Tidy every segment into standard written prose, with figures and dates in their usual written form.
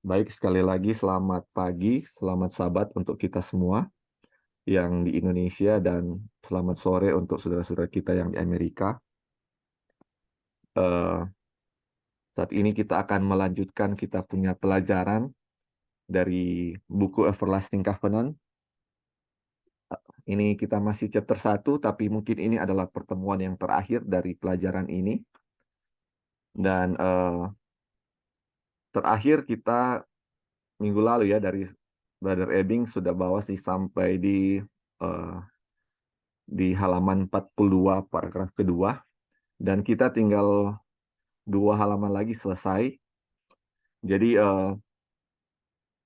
Baik, sekali lagi selamat pagi, selamat Sabat untuk kita semua yang di Indonesia dan selamat sore untuk saudara-saudara kita yang di Amerika. Eh, Saat ini kita akan melanjutkan kita punya pelajaran dari buku Everlasting Covenant. Ini kita masih chapter 1, tapi mungkin ini adalah pertemuan yang terakhir dari pelajaran ini. Dan terakhir kita minggu lalu ya dari Brother Ebing sudah bawa sih sampai eh, di halaman 42 paragraf kedua. Dan kita tinggal 2 halaman lagi selesai. Jadi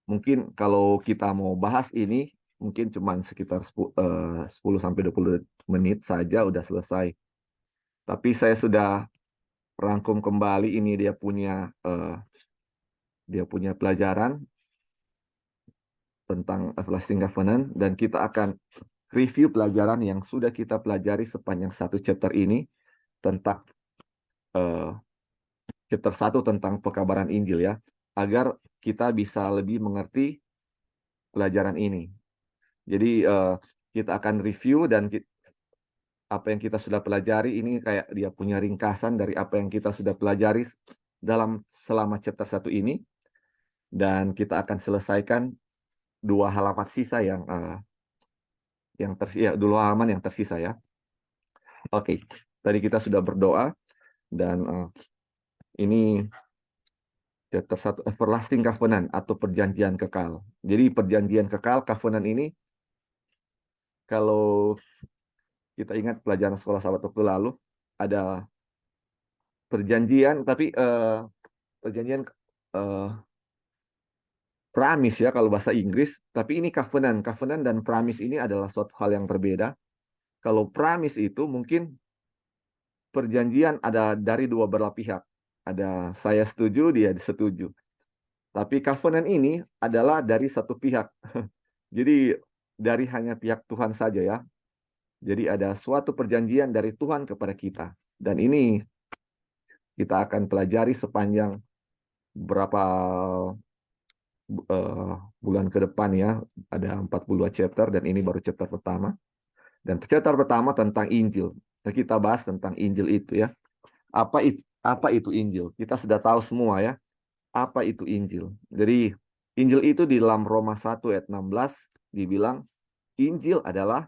mungkin kalau kita mau bahas ini, mungkin cuma sekitar 10 sampai 20 menit saja udah selesai. Tapi saya sudah rangkum kembali ini dia punya pelajaran tentang Everlasting Covenant, dan kita akan review pelajaran yang sudah kita pelajari sepanjang satu chapter ini tentang eh, chapter 1 tentang pekabaran Injil ya, agar kita bisa lebih mengerti pelajaran ini. Jadi kita akan review dan apa yang kita sudah pelajari ini kayak dia punya ringkasan dari apa yang kita sudah pelajari selama chapter 1 ini, dan kita akan selesaikan 2 halaman sisa ya, 2 halaman yang tersisa ya. Oke, tadi kita sudah berdoa dan ini chapter 1 Everlasting Covenant atau perjanjian kekal. Jadi perjanjian kekal, covenant ini, kalau kita ingat pelajaran sekolah sahabat waktu lalu, ada perjanjian, tapi perjanjian promise ya kalau bahasa Inggris, tapi ini covenant. Covenant dan promise ini adalah suatu hal yang berbeda. Kalau promise itu mungkin perjanjian ada dari dua belah pihak. Ada saya setuju, dia setuju. Tapi covenant ini adalah dari satu pihak. Jadi dari hanya pihak Tuhan saja ya. Jadi ada suatu perjanjian dari Tuhan kepada kita. Dan ini kita akan pelajari sepanjang berapa bulan ke depan ya. Ada 42 chapter dan ini baru chapter pertama. Dan chapter pertama tentang Injil. Nah, kita bahas tentang Injil itu ya. Apa itu Injil? Kita sudah tahu semua ya. Apa itu Injil? Jadi Injil itu di dalam Roma 1 ayat 16 dibilang Injil adalah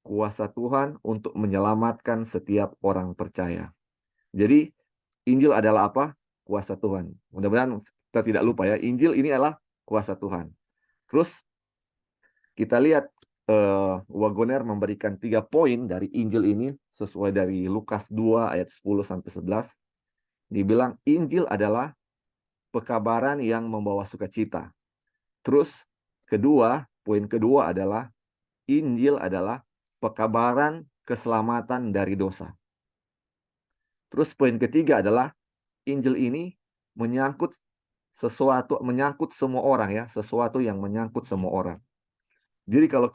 kuasa Tuhan untuk menyelamatkan setiap orang percaya. Jadi Injil adalah apa? Kuasa Tuhan. Mudah-mudahan kita tidak lupa ya. Injil ini adalah kuasa Tuhan. Terus kita lihat Wagoner memberikan 3 poin dari Injil ini sesuai dari Lukas 2 ayat 10 sampai 11. Dibilang Injil adalah pekabaran yang membawa sukacita. Terus poin kedua adalah Injil adalah pekabaran keselamatan dari dosa. Terus poin ketiga adalah Injil ini menyangkut semua orang ya, sesuatu yang menyangkut semua orang. Jadi kalau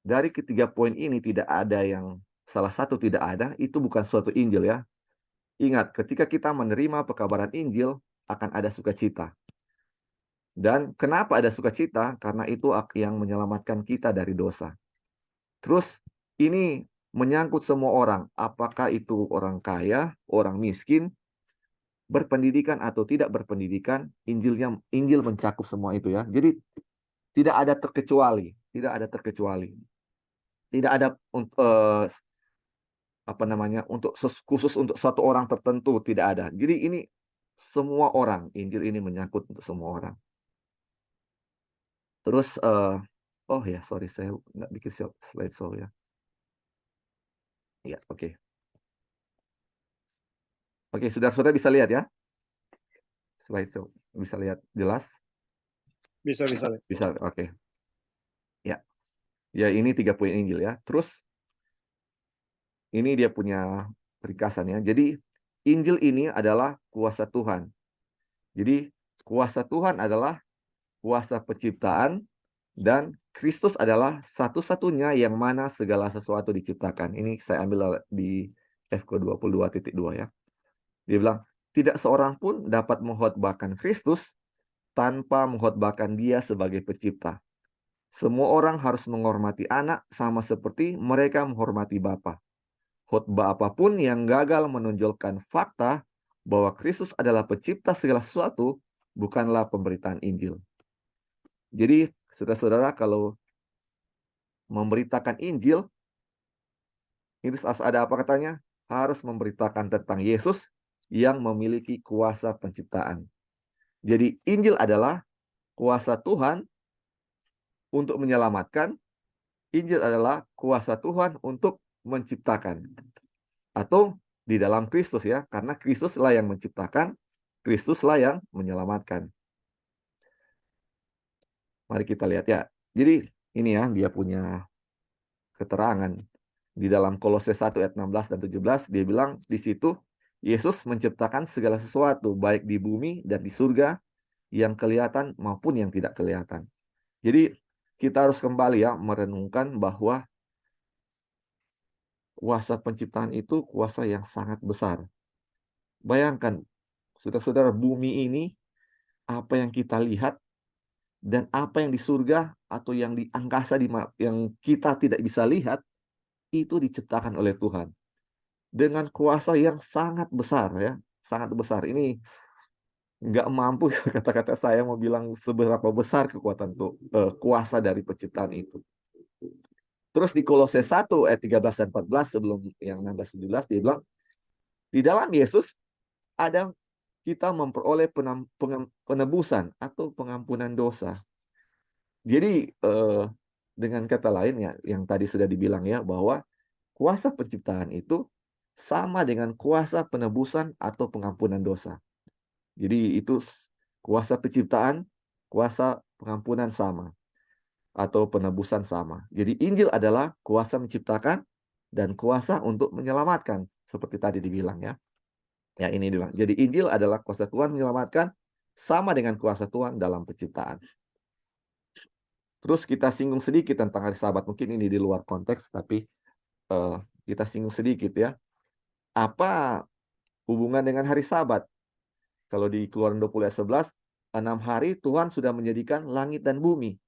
dari ketiga poin ini tidak ada yang salah satu tidak ada, itu bukan suatu Injil ya. Ingat, ketika kita menerima pekabaran Injil akan ada sukacita. Dan kenapa ada sukacita? Karena itu yang menyelamatkan kita dari dosa. Terus ini menyangkut semua orang, apakah itu orang kaya, orang miskin, berpendidikan atau tidak berpendidikan, Injil mencakup semua itu ya. Jadi tidak ada terkecuali, tidak ada terkecuali. Tidak ada khusus untuk satu orang tertentu, tidak ada. Jadi ini semua orang, Injil ini menyangkut untuk semua orang. Terus oh ya, sorry saya nggak bikin slideshow ya. Ya, oke. Oke, saudara-saudara bisa lihat ya slideshow, bisa lihat jelas? Bisa. Bisa, oke. Ya, ya ini 3 poin Injil ya. Terus ini dia punya ringkasannya. Jadi Injil ini adalah kuasa Tuhan. Jadi kuasa Tuhan adalah kuasa penciptaan, dan Kristus adalah satu-satunya yang mana segala sesuatu diciptakan. Ini saya ambil di FK 22.2 ya. Dia bilang, Tidak seorang pun dapat mengkhotbahkan Kristus tanpa mengkhotbahkan Dia sebagai pencipta. Semua orang harus menghormati anak sama seperti mereka menghormati Bapa. Khotbah apapun yang gagal menonjolkan fakta bahwa Kristus adalah pencipta segala sesuatu bukanlah pemberitaan Injil. Jadi, saudara-saudara, kalau memberitakan Injil, ini harus ada apa katanya? Harus memberitakan tentang Yesus yang memiliki kuasa penciptaan. Jadi, Injil adalah kuasa Tuhan untuk menyelamatkan. Injil adalah kuasa Tuhan untuk menciptakan. Atau di dalam Kristus ya, karena Kristuslah yang menciptakan, Kristuslah yang menyelamatkan. Mari kita lihat ya. Jadi ini ya, dia punya keterangan. Di dalam Kolose 1 ayat 16 dan 17, dia bilang di situ, Yesus menciptakan segala sesuatu, baik di bumi dan di surga, yang kelihatan maupun yang tidak kelihatan. Jadi kita harus kembali ya, merenungkan bahwa kuasa penciptaan itu kuasa yang sangat besar. Bayangkan, saudara-saudara, bumi ini, apa yang kita lihat, dan apa yang di surga atau yang di angkasa yang kita tidak bisa lihat, itu diciptakan oleh Tuhan. Dengan kuasa yang sangat besar ya, sangat besar. Ini nggak mampu kata-kata saya mau bilang seberapa besar kekuatan kuasa dari penciptaan itu. Terus di Kolose 1 ayat 13 dan 14 sebelum yang 16-17 dia bilang, di dalam Yesus ada kita memperoleh penebusan atau pengampunan dosa. Jadi dengan kata lain ya, yang tadi sudah dibilang ya, bahwa kuasa penciptaan itu sama dengan kuasa penebusan atau pengampunan dosa. Jadi itu kuasa penciptaan, kuasa pengampunan sama, atau penebusan sama. Jadi Injil adalah kuasa menciptakan dan kuasa untuk menyelamatkan, seperti tadi dibilang ya. Ya ini dibilang. Jadi Injil adalah kuasa Tuhan menyelamatkan, sama dengan kuasa Tuhan dalam penciptaan. Terus kita singgung sedikit tentang hari Sabat. Mungkin ini di luar konteks, tapi kita singgung sedikit ya. Apa hubungan dengan hari Sabat? Kalau di Keluaran 20 ayat 11, 6 hari Tuhan sudah menjadikan langit dan bumi.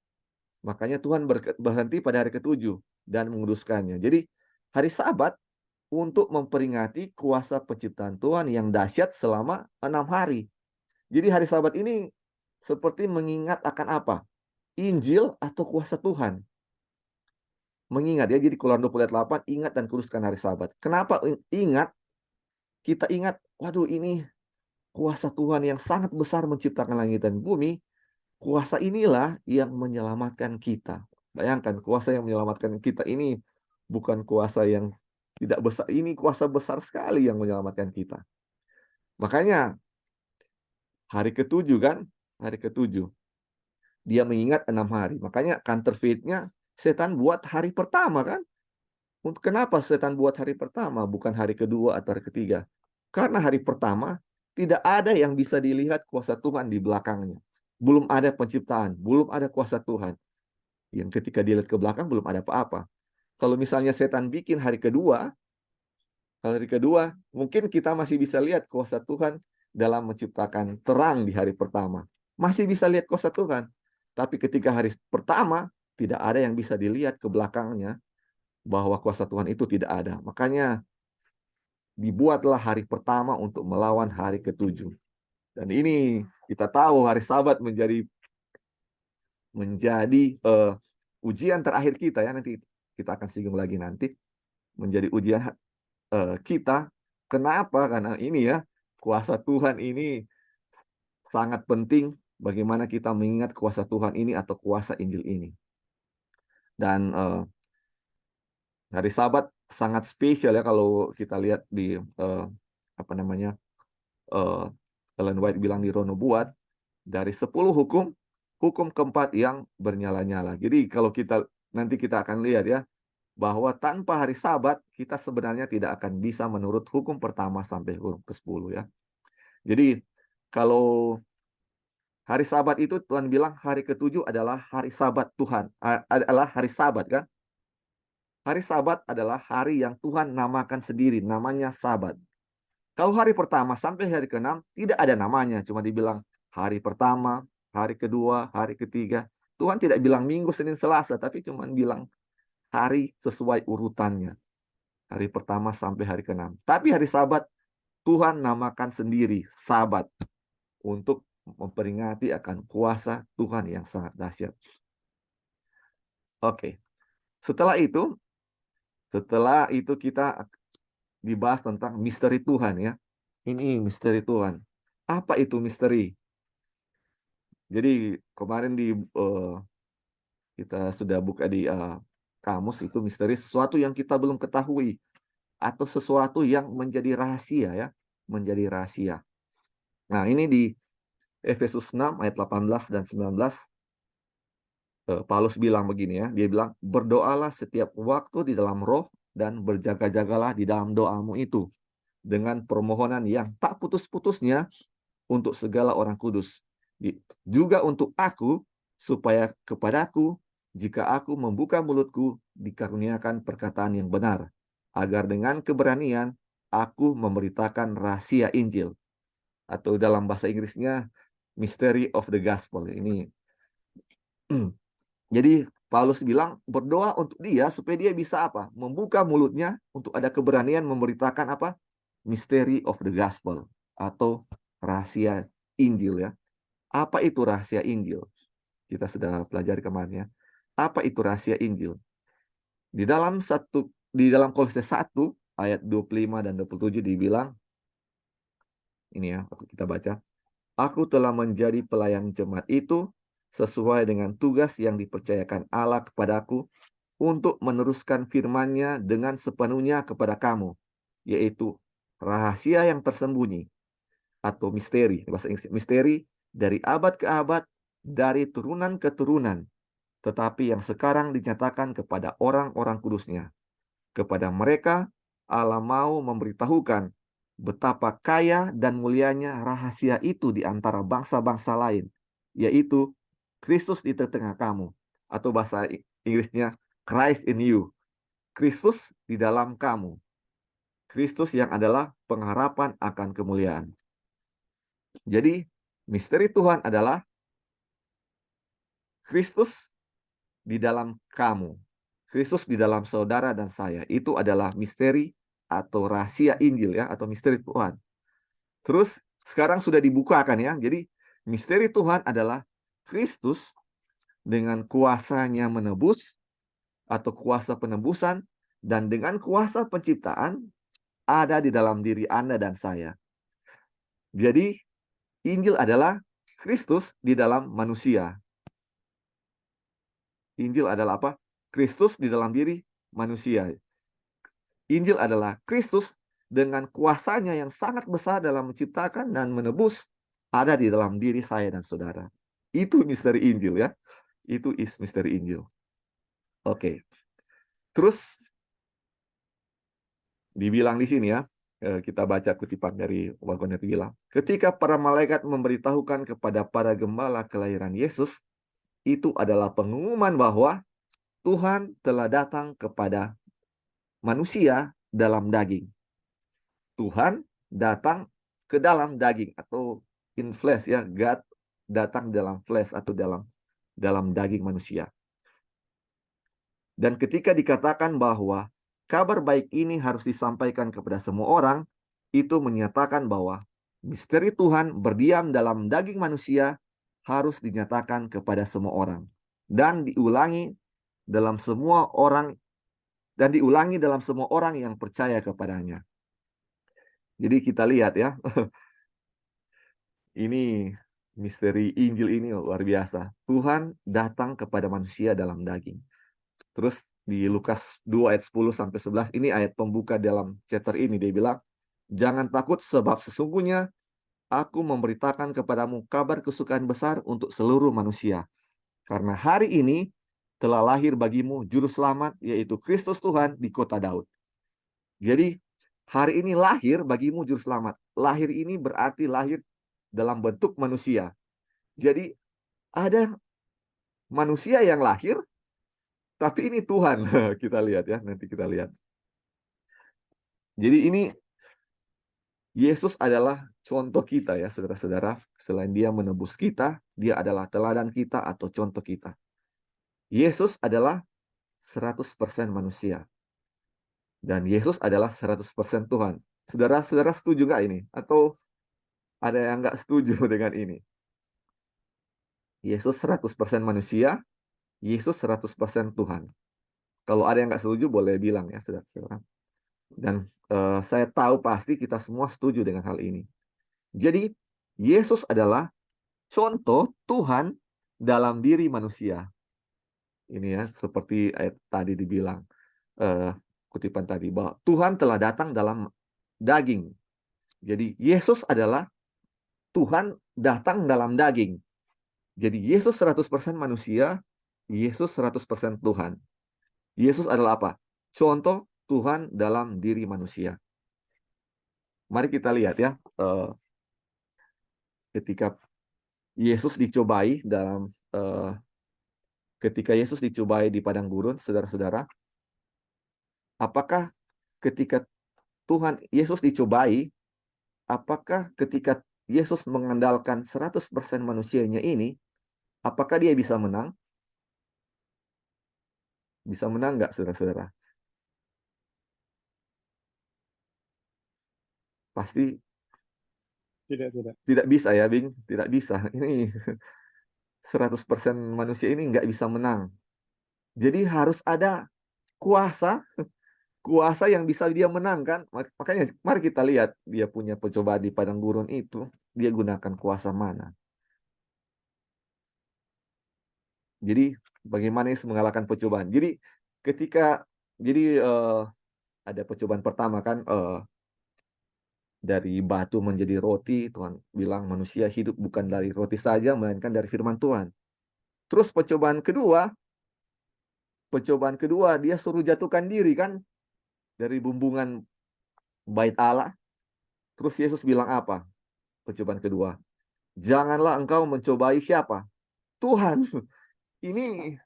Makanya Tuhan berhenti pada hari ke-7 dan menguduskannya. Jadi hari Sabat untuk memperingati kuasa penciptaan Tuhan yang dahsyat selama 6 hari. Jadi hari Sabat ini seperti mengingat akan apa? Injil atau kuasa Tuhan. Mengingat ya, jadi Keluaran 20 ayat 8, ingat dan kuduskan hari Sabat. Kenapa ingat? Kita ingat, waduh ini kuasa Tuhan yang sangat besar menciptakan langit dan bumi. Kuasa inilah yang menyelamatkan kita. Bayangkan, kuasa yang menyelamatkan kita ini bukan kuasa yang tidak besar. Ini kuasa besar sekali yang menyelamatkan kita. Makanya hari ke-7 kan, hari ke-7 dia mengingat 6 hari. Makanya counterfeit-nya setan buat hari pertama kan. Kenapa setan buat hari pertama bukan hari kedua atau hari ketiga? Karena hari pertama tidak ada yang bisa dilihat kuasa Tuhan di belakangnya. Belum ada penciptaan, belum ada kuasa Tuhan. Yang ketika dilihat ke belakang belum ada apa-apa. Kalau misalnya setan bikin hari kedua, mungkin kita masih bisa lihat kuasa Tuhan dalam menciptakan terang di hari pertama. Masih bisa lihat kuasa Tuhan. Tapi ketika hari pertama, tidak ada yang bisa dilihat ke belakangnya bahwa kuasa Tuhan itu tidak ada. Makanya dibuatlah hari pertama untuk melawan hari ke-7. Dan ini kita tahu hari Sabat menjadi ujian terakhir kita ya, nanti kita akan singgung lagi nanti, menjadi ujian kita. Kenapa? Karena ini ya, kuasa Tuhan ini sangat penting bagaimana kita mengingat kuasa Tuhan ini atau kuasa Injil ini. Dan hari Sabat sangat spesial ya kalau kita lihat di Ellen White bilang di Roh Nubuat, dari 10 hukum, hukum keempat yang bernyala-nyala. Jadi kalau nanti kita akan lihat ya, bahwa tanpa hari Sabat kita sebenarnya tidak akan bisa menurut hukum pertama sampai hukum ke-10 ya. Jadi kalau hari Sabat itu Tuhan bilang hari ke-7 adalah hari Sabat Tuhan, adalah hari Sabat kan? Hari Sabat adalah hari yang Tuhan namakan sendiri, namanya Sabat. Kalau hari pertama sampai hari ke-6 tidak ada namanya, cuma dibilang hari pertama, hari kedua, hari ketiga. Tuhan tidak bilang Minggu, Senin, Selasa, tapi cuma bilang hari sesuai urutannya. Hari pertama sampai hari ke-6. Tapi hari Sabat Tuhan namakan sendiri Sabat untuk memperingati akan kuasa Tuhan yang sangat dahsyat. Oke. Setelah itu kita dibahas tentang misteri Tuhan ya. Ini misteri Tuhan. Apa itu misteri? Jadi kemarin kita sudah buka di kamus, itu misteri sesuatu yang kita belum ketahui atau sesuatu yang menjadi rahasia ya, menjadi rahasia. Nah, ini di Efesus 6 ayat 18 dan 19 Paulus bilang begini ya, dia bilang, berdoalah setiap waktu di dalam roh dan berjaga-jagalah di dalam doamu itu dengan permohonan yang tak putus-putusnya untuk segala orang kudus. Juga untuk aku, supaya kepadaku, jika aku membuka mulutku, dikaruniakan perkataan yang benar, agar dengan keberanian aku memberitakan rahasia Injil. Atau dalam bahasa Inggrisnya, Mystery of the Gospel. Ini jadi Paulus bilang berdoa untuk dia supaya dia bisa apa? Membuka mulutnya untuk ada keberanian memberitakan apa? Mystery of the Gospel atau rahasia Injil ya. Apa itu rahasia Injil? Kita sudah pelajari kemarin ya. Apa itu rahasia Injil? Di dalam Kolose 1 ayat 25 dan 27 dibilang ini ya, kita baca. Aku telah menjadi pelayan jemaat itu sesuai dengan tugas yang dipercayakan Allah kepadaku untuk meneruskan firman-Nya dengan sepenuhnya kepada kamu, yaitu rahasia yang tersembunyi atau misteri, bahasa Inggris misteri, dari abad ke abad, dari turunan ke turunan, tetapi yang sekarang dinyatakan kepada orang-orang kudusnya. Kepada mereka Allah mau memberitahukan betapa kaya dan mulianya rahasia itu di antara bangsa-bangsa lain, yaitu Kristus di tengah kamu, atau bahasa Inggrisnya Christ in you. Kristus di dalam kamu. Kristus yang adalah pengharapan akan kemuliaan. Jadi, misteri Tuhan adalah Kristus di dalam kamu. Kristus di dalam saudara dan saya. Itu adalah misteri atau rahasia Injil ya, atau misteri Tuhan. Terus sekarang sudah dibukakan ya. Jadi misteri Tuhan adalah Kristus dengan kuasanya menebus atau kuasa penebusan dan dengan kuasa penciptaan ada di dalam diri Anda dan saya. Jadi Injil adalah Kristus di dalam manusia. Injil adalah apa? Kristus di dalam diri manusia. Injil adalah Kristus dengan kuasanya yang sangat besar dalam menciptakan dan menebus ada di dalam diri saya dan saudara. Itu misteri Injil ya. Itu misteri Injil. Oke. Terus dibilang di sini ya, kita baca kutipan dari Warkonet bilang, ketika para malaikat memberitahukan kepada para gembala kelahiran Yesus, itu adalah pengumuman bahwa Tuhan telah datang kepada manusia dalam daging. Tuhan datang ke dalam daging atau in flesh ya, God datang dalam flesh atau dalam daging manusia. Dan ketika dikatakan bahwa kabar baik ini harus disampaikan kepada semua orang, itu menyatakan bahwa misteri Tuhan berdiam dalam daging manusia harus dinyatakan kepada semua orang dan diulangi dalam semua orang yang percaya kepadanya. Jadi kita lihat ya, ini misteri Injil ini luar biasa. Tuhan datang kepada manusia dalam daging. Terus di Lukas 2 ayat 10 sampai 11 ini ayat pembuka dalam chapter ini, dia bilang, jangan takut sebab sesungguhnya aku memberitakan kepadamu kabar kesukaan besar untuk seluruh manusia. Karena hari ini telah lahir bagimu juru selamat, yaitu Kristus Tuhan di kota Daud. Jadi hari ini lahir bagimu juru selamat. Lahir ini berarti lahir dalam bentuk manusia. Jadi ada manusia yang lahir, tapi ini Tuhan. Kita lihat ya, nanti kita lihat. Jadi ini Yesus adalah contoh kita ya, saudara-saudara. Selain dia menebus kita, dia adalah teladan kita atau contoh kita. Yesus adalah 100% manusia. Dan Yesus adalah 100% Tuhan. Saudara-saudara setuju nggak ini? Atau ada yang nggak setuju dengan ini? Yesus 100% manusia, Yesus 100% Tuhan. Kalau ada yang nggak setuju, boleh bilang ya, saudara-saudara. Dan saya tahu pasti kita semua setuju dengan hal ini. Jadi, Yesus adalah contoh Tuhan dalam diri manusia. Ini ya, seperti ayat tadi dibilang, kutipan tadi, bahwa Tuhan telah datang dalam daging. Jadi, Yesus adalah Tuhan datang dalam daging. Jadi, Yesus 100% manusia, Yesus 100% Tuhan. Yesus adalah apa? Contoh Tuhan dalam diri manusia. Mari kita lihat ya, ketika Yesus dicobai ketika Yesus dicobai di padang gurun, saudara-saudara, apakah ketika Tuhan Yesus dicobai, apakah ketika Yesus mengandalkan 100% manusianya ini, apakah dia bisa menang? Bisa menang nggak, saudara-saudara? Pasti Tidak, tidak. tidak bisa ya, Bing. Tidak bisa. Ini 100% manusia ini nggak bisa menang. Jadi harus ada kuasa, kuasa yang bisa dia menangkan. Makanya mari kita lihat dia punya percobaan di padang gurun itu, dia gunakan kuasa mana. Jadi bagaimana Yesus mengalahkan percobaan. Jadi ketika ada percobaan pertama kan, dari batu menjadi roti, Tuhan bilang manusia hidup bukan dari roti saja melainkan dari firman Tuhan. Terus percobaan kedua dia suruh jatuhkan diri kan dari bumbungan bait Allah. Terus Yesus bilang apa? Percobaan kedua, janganlah engkau mencobai siapa? Tuhan. Ini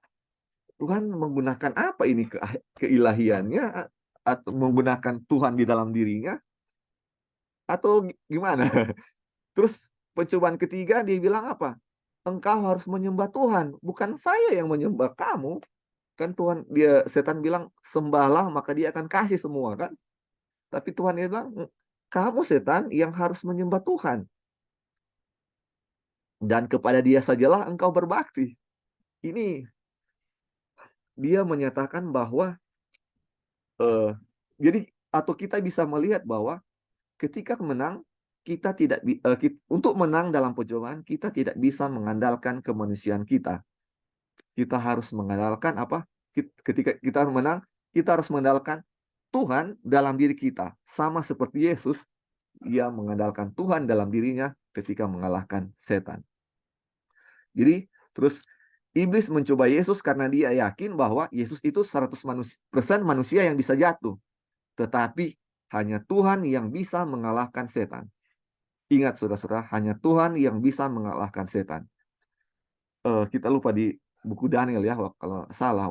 Tuhan menggunakan apa ini keilahiannya, atau menggunakan Tuhan di dalam dirinya, atau gimana? Terus percobaan ketiga dia bilang apa? Engkau harus menyembah Tuhan, bukan saya yang menyembah kamu. Kan setan bilang sembahlah maka dia akan kasih semua kan. Tapi Tuhan dia bilang kamu setan yang harus menyembah Tuhan. Dan kepada dia sajalah engkau berbakti. Ini dia menyatakan bahwa jadi atau kita bisa melihat bahwa ketika menang untuk menang dalam percobaan kita tidak bisa mengandalkan kemanusiaan kita. Kita harus mengandalkan apa? Ketika kita menang, kita harus mengandalkan Tuhan dalam diri kita. Sama seperti Yesus, ia mengandalkan Tuhan dalam dirinya ketika mengalahkan setan. Jadi, terus iblis mencoba Yesus karena dia yakin bahwa Yesus itu 100% manusia yang bisa jatuh. Tetapi hanya Tuhan yang bisa mengalahkan setan. Ingat saudara-saudara, hanya Tuhan yang bisa mengalahkan setan. Kita lupa di buku Daniel ya, kalau salah.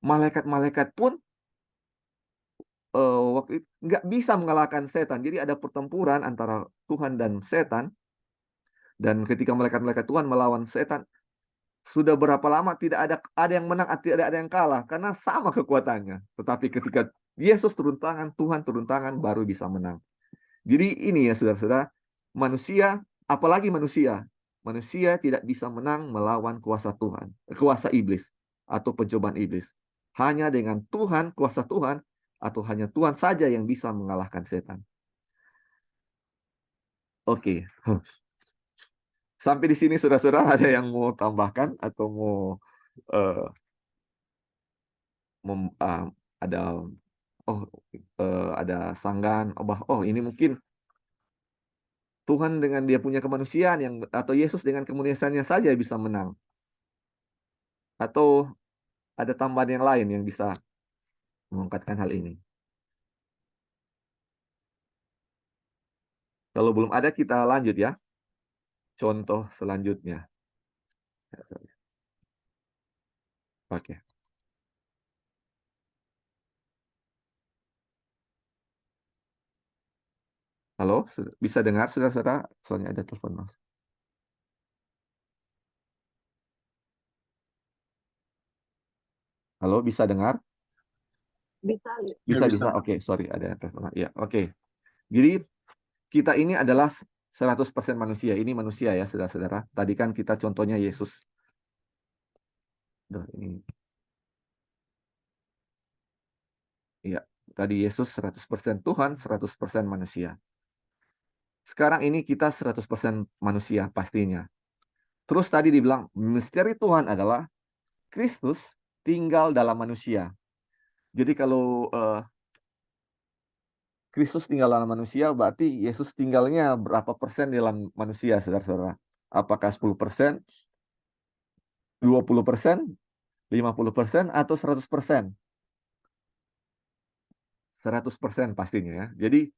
Malaikat-malaikat pun waktu itu nggak bisa mengalahkan setan. Jadi ada pertempuran antara Tuhan dan setan. Dan ketika malaikat-malaikat Tuhan melawan setan, sudah berapa lama tidak ada yang menang, tidak ada yang kalah karena sama kekuatannya. Tetapi ketika Yesus turun tangan, Tuhan turun tangan, baru bisa menang. Jadi ini ya saudara-saudara, manusia, apalagi manusia tidak bisa menang melawan kuasa Tuhan, kuasa iblis atau pencobaan iblis. Hanya dengan Tuhan, kuasa Tuhan, atau hanya Tuhan saja yang bisa mengalahkan setan. Oke. Sampai di sini saudara-saudara ada yang mau tambahkan atau mau uh, ada ada sanggahan, ini mungkin Tuhan dengan dia punya kemanusiaan atau Yesus dengan kemanusiaannya saja bisa menang. Atau ada tambahan yang lain yang bisa mengungkapkan hal ini. Kalau belum ada kita lanjut ya. Contoh selanjutnya. Oke. Halo, bisa dengar saudara-saudara? Soalnya ada telepon masuk. Halo, bisa dengar? Bisa. Ya Bisa, bisa. bisa. Oke, sorry, ada telepon. Ya, oke. Jadi kita ini adalah 100% manusia. Ini manusia ya, saudara-saudara. Tadi kan kita contohnya Yesus. Duh, ini. Ya, tadi Yesus 100% Tuhan, 100% manusia. Sekarang ini kita 100% manusia pastinya. Terus tadi dibilang, misteri Tuhan adalah Kristus tinggal dalam manusia. Jadi kalau Kristus tinggal dalam manusia, berarti Yesus tinggalnya berapa persen dalam manusia, saudara-saudara? Apakah 10%, 20%, 50%, atau 100%? 100% pastinya ya. Jadi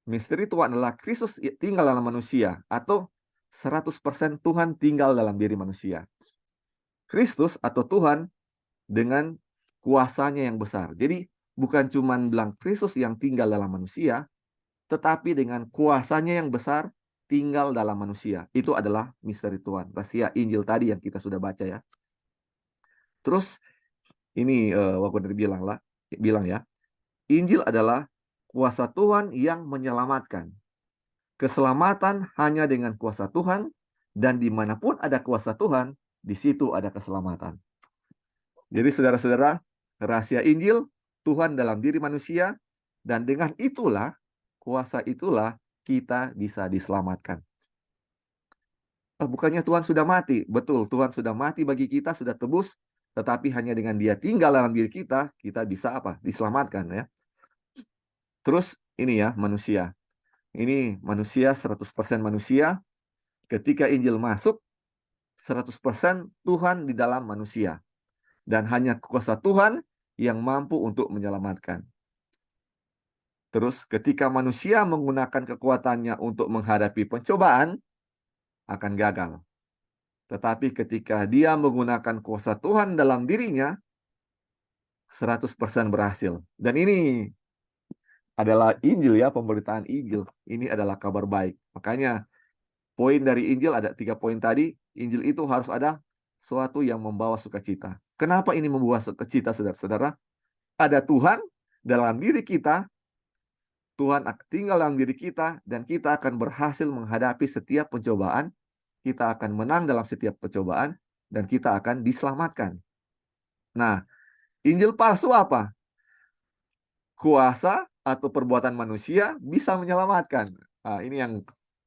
misteri Tuhan adalah Kristus tinggal dalam manusia atau 100% Tuhan tinggal dalam diri manusia. Kristus atau Tuhan dengan kuasanya yang besar. Jadi bukan cuma bilang Kristus yang tinggal dalam manusia, tetapi dengan kuasanya yang besar tinggal dalam manusia. Itu adalah misteri Tuhan. Rahasia Injil tadi yang kita sudah baca ya. Terus ini waktu dari bilang ya, Injil adalah kuasa Tuhan yang menyelamatkan. Keselamatan hanya dengan kuasa Tuhan, dan dimanapun ada kuasa Tuhan, di situ ada keselamatan. Jadi saudara-saudara, rahasia Injil, Tuhan dalam diri manusia, dan dengan itulah, kuasa itulah kita bisa diselamatkan. Bukannya Tuhan sudah mati. Betul, Tuhan sudah mati bagi kita, sudah tebus, tetapi hanya dengan Dia tinggal dalam diri kita, kita bisa apa? Diselamatkan ya. Terus ini ya, manusia. Ini manusia, 100% manusia. Ketika Injil masuk, 100% Tuhan di dalam manusia. Dan hanya kuasa Tuhan yang mampu untuk menyelamatkan. Terus ketika manusia menggunakan kekuatannya untuk menghadapi pencobaan, akan gagal. Tetapi ketika dia menggunakan kuasa Tuhan dalam dirinya, 100% berhasil. Dan ini adalah Injil ya, pemberitaan Injil. Ini adalah kabar baik. Makanya poin dari Injil ada 3 poin tadi. Injil itu harus ada sesuatu yang membawa sukacita. Kenapa ini membawa sukacita, saudara-saudara? Ada Tuhan dalam diri kita, Tuhan tinggal dalam diri kita, dan kita akan berhasil menghadapi setiap pencobaan, kita akan menang dalam setiap pencobaan, dan kita akan diselamatkan. Nah, Injil palsu apa? Kuasa atau perbuatan manusia bisa menyelamatkan. Nah, ini yang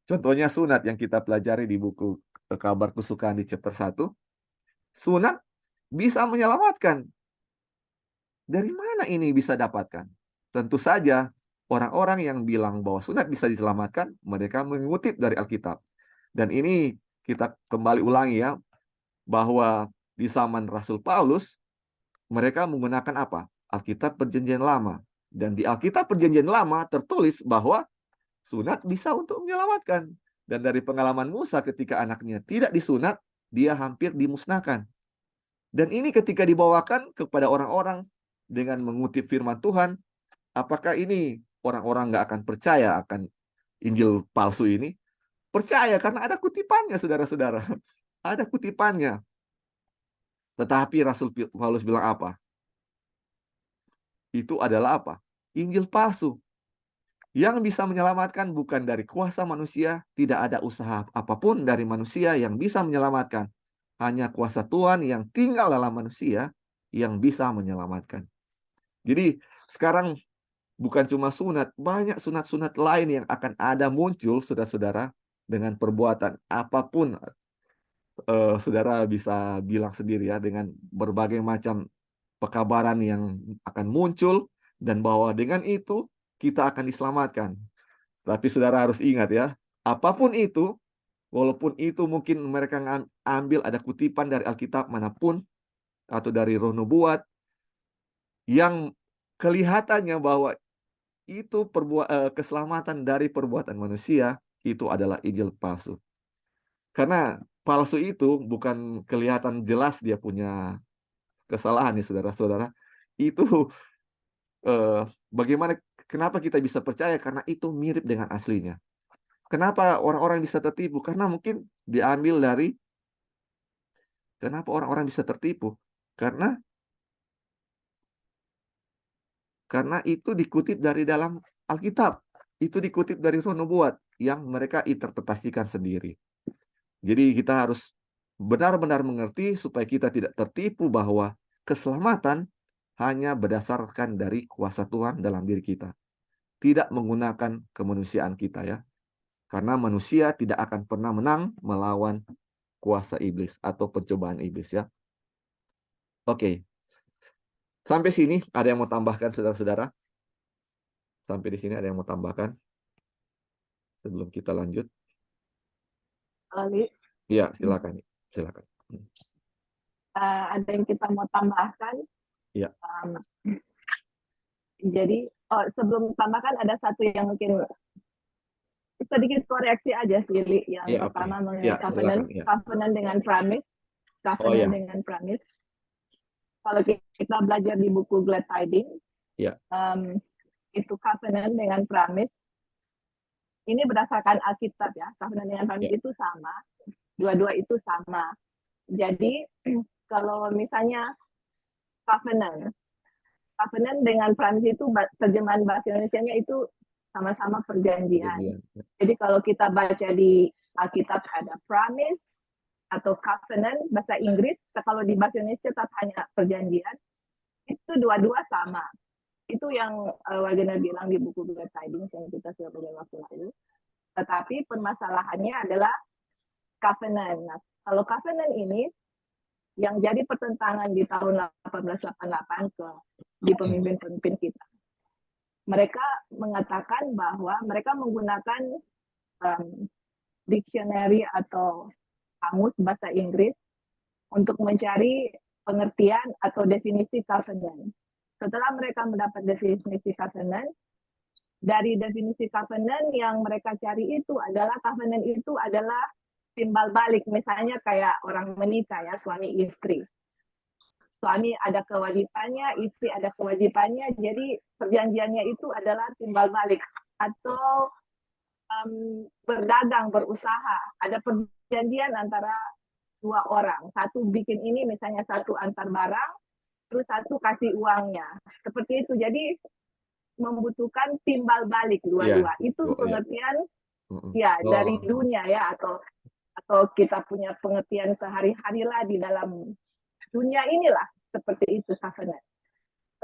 contohnya sunat yang kita pelajari di buku Kabar Kesukaan di chapter 1. Sunat bisa menyelamatkan. Dari mana ini bisa dapatkan? Tentu saja orang-orang yang bilang bahwa sunat bisa diselamatkan, mereka mengutip dari Alkitab. Dan ini kita kembali ulangi ya, bahwa di zaman Rasul Paulus, mereka menggunakan apa? Alkitab Perjanjian Lama. Dan di Alkitab Perjanjian Lama tertulis bahwa sunat bisa untuk menyelamatkan. Dan dari pengalaman Musa ketika anaknya tidak disunat, dia hampir dimusnahkan. Dan ini ketika dibawakan kepada orang-orang dengan mengutip firman Tuhan, apakah ini orang-orang nggak akan percaya akan Injil palsu ini? Percaya karena ada kutipannya, saudara-saudara. Ada kutipannya. Tetapi Rasul Paulus bilang apa? Itu adalah apa? Injil palsu. Yang bisa menyelamatkan bukan dari kuasa manusia, tidak ada usaha apapun dari manusia yang bisa menyelamatkan. Hanya kuasa Tuhan yang tinggal dalam manusia yang bisa menyelamatkan. Jadi sekarang bukan cuma sunat, banyak sunat-sunat lain yang akan ada muncul, saudara-saudara, dengan perbuatan apapun. Saudara bisa bilang sendiri ya, dengan berbagai macam pekabaran yang akan muncul, dan bahwa dengan itu kita akan diselamatkan. Tapi saudara harus ingat ya, apapun itu, walaupun itu mungkin mereka ambil ada kutipan dari Alkitab manapun, atau dari roh nubuat, yang kelihatannya bahwa itu keselamatan dari perbuatan manusia, itu adalah Injil palsu. Karena palsu itu bukan kelihatan jelas dia punya kesalahan nih saudara-saudara. Itu bagaimana Kenapa kita bisa percaya? Karena itu mirip dengan aslinya. Kenapa orang-orang bisa tertipu? Karena mungkin diambil dari, kenapa orang-orang bisa tertipu? Karena itu dikutip dari dalam Alkitab. Itu dikutip dari Roh Nubuat yang mereka interpretasikan sendiri. Jadi kita harus benar-benar mengerti supaya kita tidak tertipu bahwa keselamatan hanya berdasarkan dari kuasa Tuhan dalam diri kita. Tidak menggunakan kemanusiaan kita ya. Karena manusia tidak akan pernah menang melawan kuasa iblis atau pencobaan iblis ya. Oke. Sampai sini ada yang mau tambahkan saudara-saudara? Sampai di sini ada yang mau tambahkan? Sebelum kita lanjut. Lalu, Iya, silakan. Silakan. ada yang kita mau tambahkan. Iya. Jadi sebelum tambahkan ada satu yang mungkin sedikit koreksi aja sih, Li. Yang Iya, pertama oke. mengenai Iya, covenant, silakan, iya. covenant dengan promise, Oh, covenant iya. dengan promise. Kalau kita belajar di buku Glad Tidings, Iya. itu covenant dengan promise. Ini berdasarkan Alkitab ya, covenant dengan promise Iya. itu sama, dua-dua itu sama. Jadi kalau misalnya covenant dengan promise itu terjemahan bahasa Indonesianya itu sama-sama perjanjian. Perjanjian. Jadi kalau kita baca di Alkitab ada promise atau covenant bahasa Inggris, kalau di bahasa Indonesia tetap hanya perjanjian, itu dua-dua sama. Itu yang Wagner bilang di buku Glad Tidings yang kita sudah punya waktu lalu. Tetapi permasalahannya adalah covenant. Nah, kalau covenant ini yang jadi pertentangan di tahun 1888 di pemimpin-pemimpin kita. Mereka mengatakan bahwa mereka menggunakan dictionary atau kamus bahasa Inggris untuk mencari pengertian atau definisi covenant. Setelah mereka mendapat definisi covenant, dari definisi covenant yang mereka cari itu adalah covenant itu adalah timbal balik, misalnya kayak orang menikah ya, suami istri. Suami ada kewajibannya, istri ada kewajibannya, jadi perjanjiannya itu adalah timbal balik. Atau berdagang, berusaha, ada perjanjian antara dua orang. Satu bikin ini, misalnya satu antar barang, terus satu kasih uangnya. Seperti itu, jadi membutuhkan timbal balik dua-dua. Iya. Itu Oh, pengertian iya. ya dari dunia ya, atau kita punya pengertian sehari-hari lah di dalam dunia inilah, seperti itu covenant.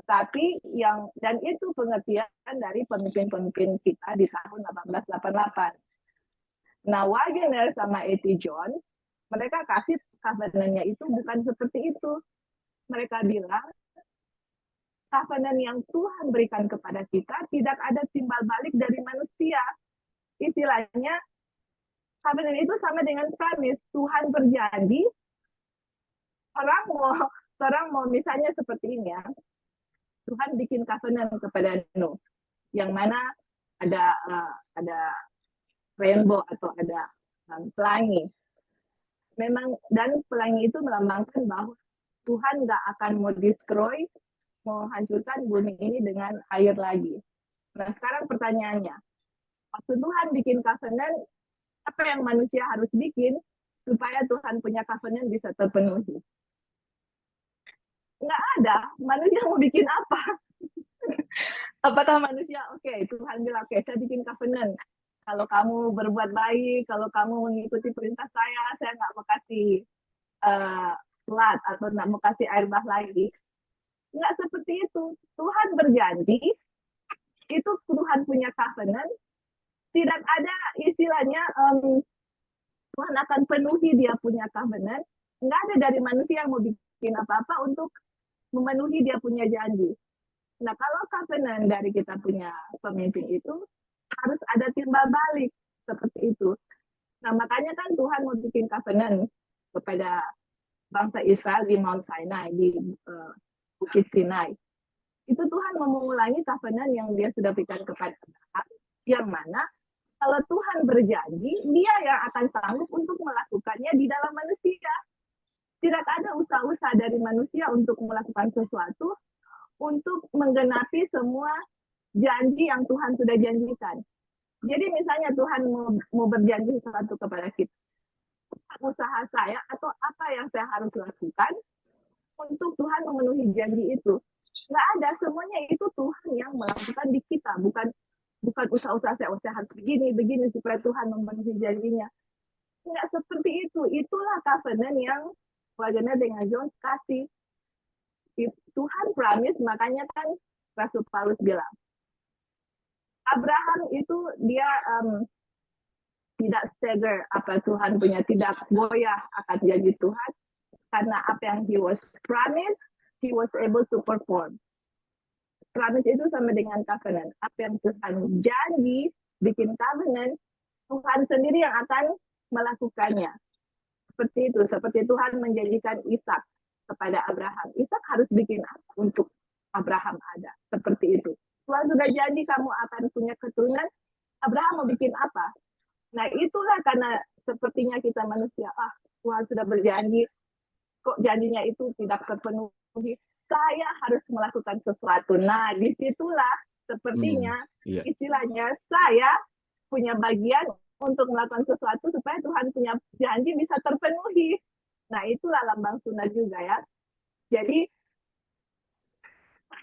Tetapi dan itu pengertian dari pemimpin-pemimpin kita di tahun 1888. Nah, Wagner sama A.T. John, mereka kasih covenant-nya itu bukan seperti itu. Mereka bilang, covenant yang Tuhan berikan kepada kita tidak ada timbal balik dari manusia. Istilahnya, covenant itu sama dengan promise. Tuhan berjanji, orang mau misalnya seperti ini ya, Tuhan bikin covenant kepada Nuh, yang mana ada rainbow atau ada pelangi. Memang, dan pelangi itu melambangkan bahwa Tuhan nggak akan mau destroy, mau hancurkan bumi ini dengan air lagi. Nah, sekarang pertanyaannya, waktu Tuhan bikin covenant, apa yang manusia harus bikin supaya Tuhan punya covenant bisa terpenuhi? Nggak ada. Manusia mau bikin apa? Apakah manusia, oke, Tuhan bilang, oke, saya bikin covenant. Kalau kamu berbuat baik, kalau kamu mengikuti perintah saya nggak mau kasih flood atau nggak mau kasih air bah lagi. Nggak seperti itu. Tuhan berjanji, itu Tuhan punya covenant, tidak ada istilahnya Tuhan akan penuhi dia punya covenant. Nggak ada dari manusia yang mau bikin apa-apa untuk memenuhi dia punya janji. Nah, kalau covenant dari kita punya pemimpin itu, harus ada timbal balik seperti itu. Nah, makanya kan Tuhan mau bikin covenant kepada bangsa Israel di Mount Sinai, di Bukit Sinai. Itu Tuhan mengulangi covenant yang dia sudah berikan kepada Abraham, yang mana kalau Tuhan berjanji, dia yang akan sanggup untuk melakukannya di dalam manusia. Tidak ada usaha-usaha dari manusia untuk melakukan sesuatu untuk menggenapi semua janji yang Tuhan sudah janjikan. Jadi misalnya Tuhan mau berjanji sesuatu kepada kita, usaha saya atau apa yang saya harus lakukan untuk Tuhan memenuhi janji itu. Nggak ada, semuanya itu Tuhan yang melakukan di kita, bukan usaha-usaha saya harus begini supaya Tuhan memenuhi janjinya. Nggak seperti itu. Itulah covenant yang Wagner dengan Jones kasih. Tuhan promise, makanya kan Rasul Paulus bilang, Abraham itu dia tidak stagger apa Tuhan punya, tidak goyah akan janji Tuhan, karena apa yang he was promised, he was able to perform. Promise itu sama dengan covenant. Apa yang Tuhan janji, bikin covenant, Tuhan sendiri yang akan melakukannya. Seperti itu, seperti Tuhan menjanjikan Ishak kepada Abraham. Ishak harus bikin apa untuk Abraham ada. Seperti itu. Tuhan sudah janji kamu akan punya keturunan, Abraham mau bikin apa? Nah itulah karena sepertinya kita manusia, Tuhan sudah berjanji, kok janjinya itu tidak terpenuhi, saya harus melakukan sesuatu. Nah disitulah sepertinya istilahnya saya punya bagian untuk melakukan sesuatu supaya Tuhan punya janji bisa terpenuhi. Nah itulah lambang sunat juga ya. Jadi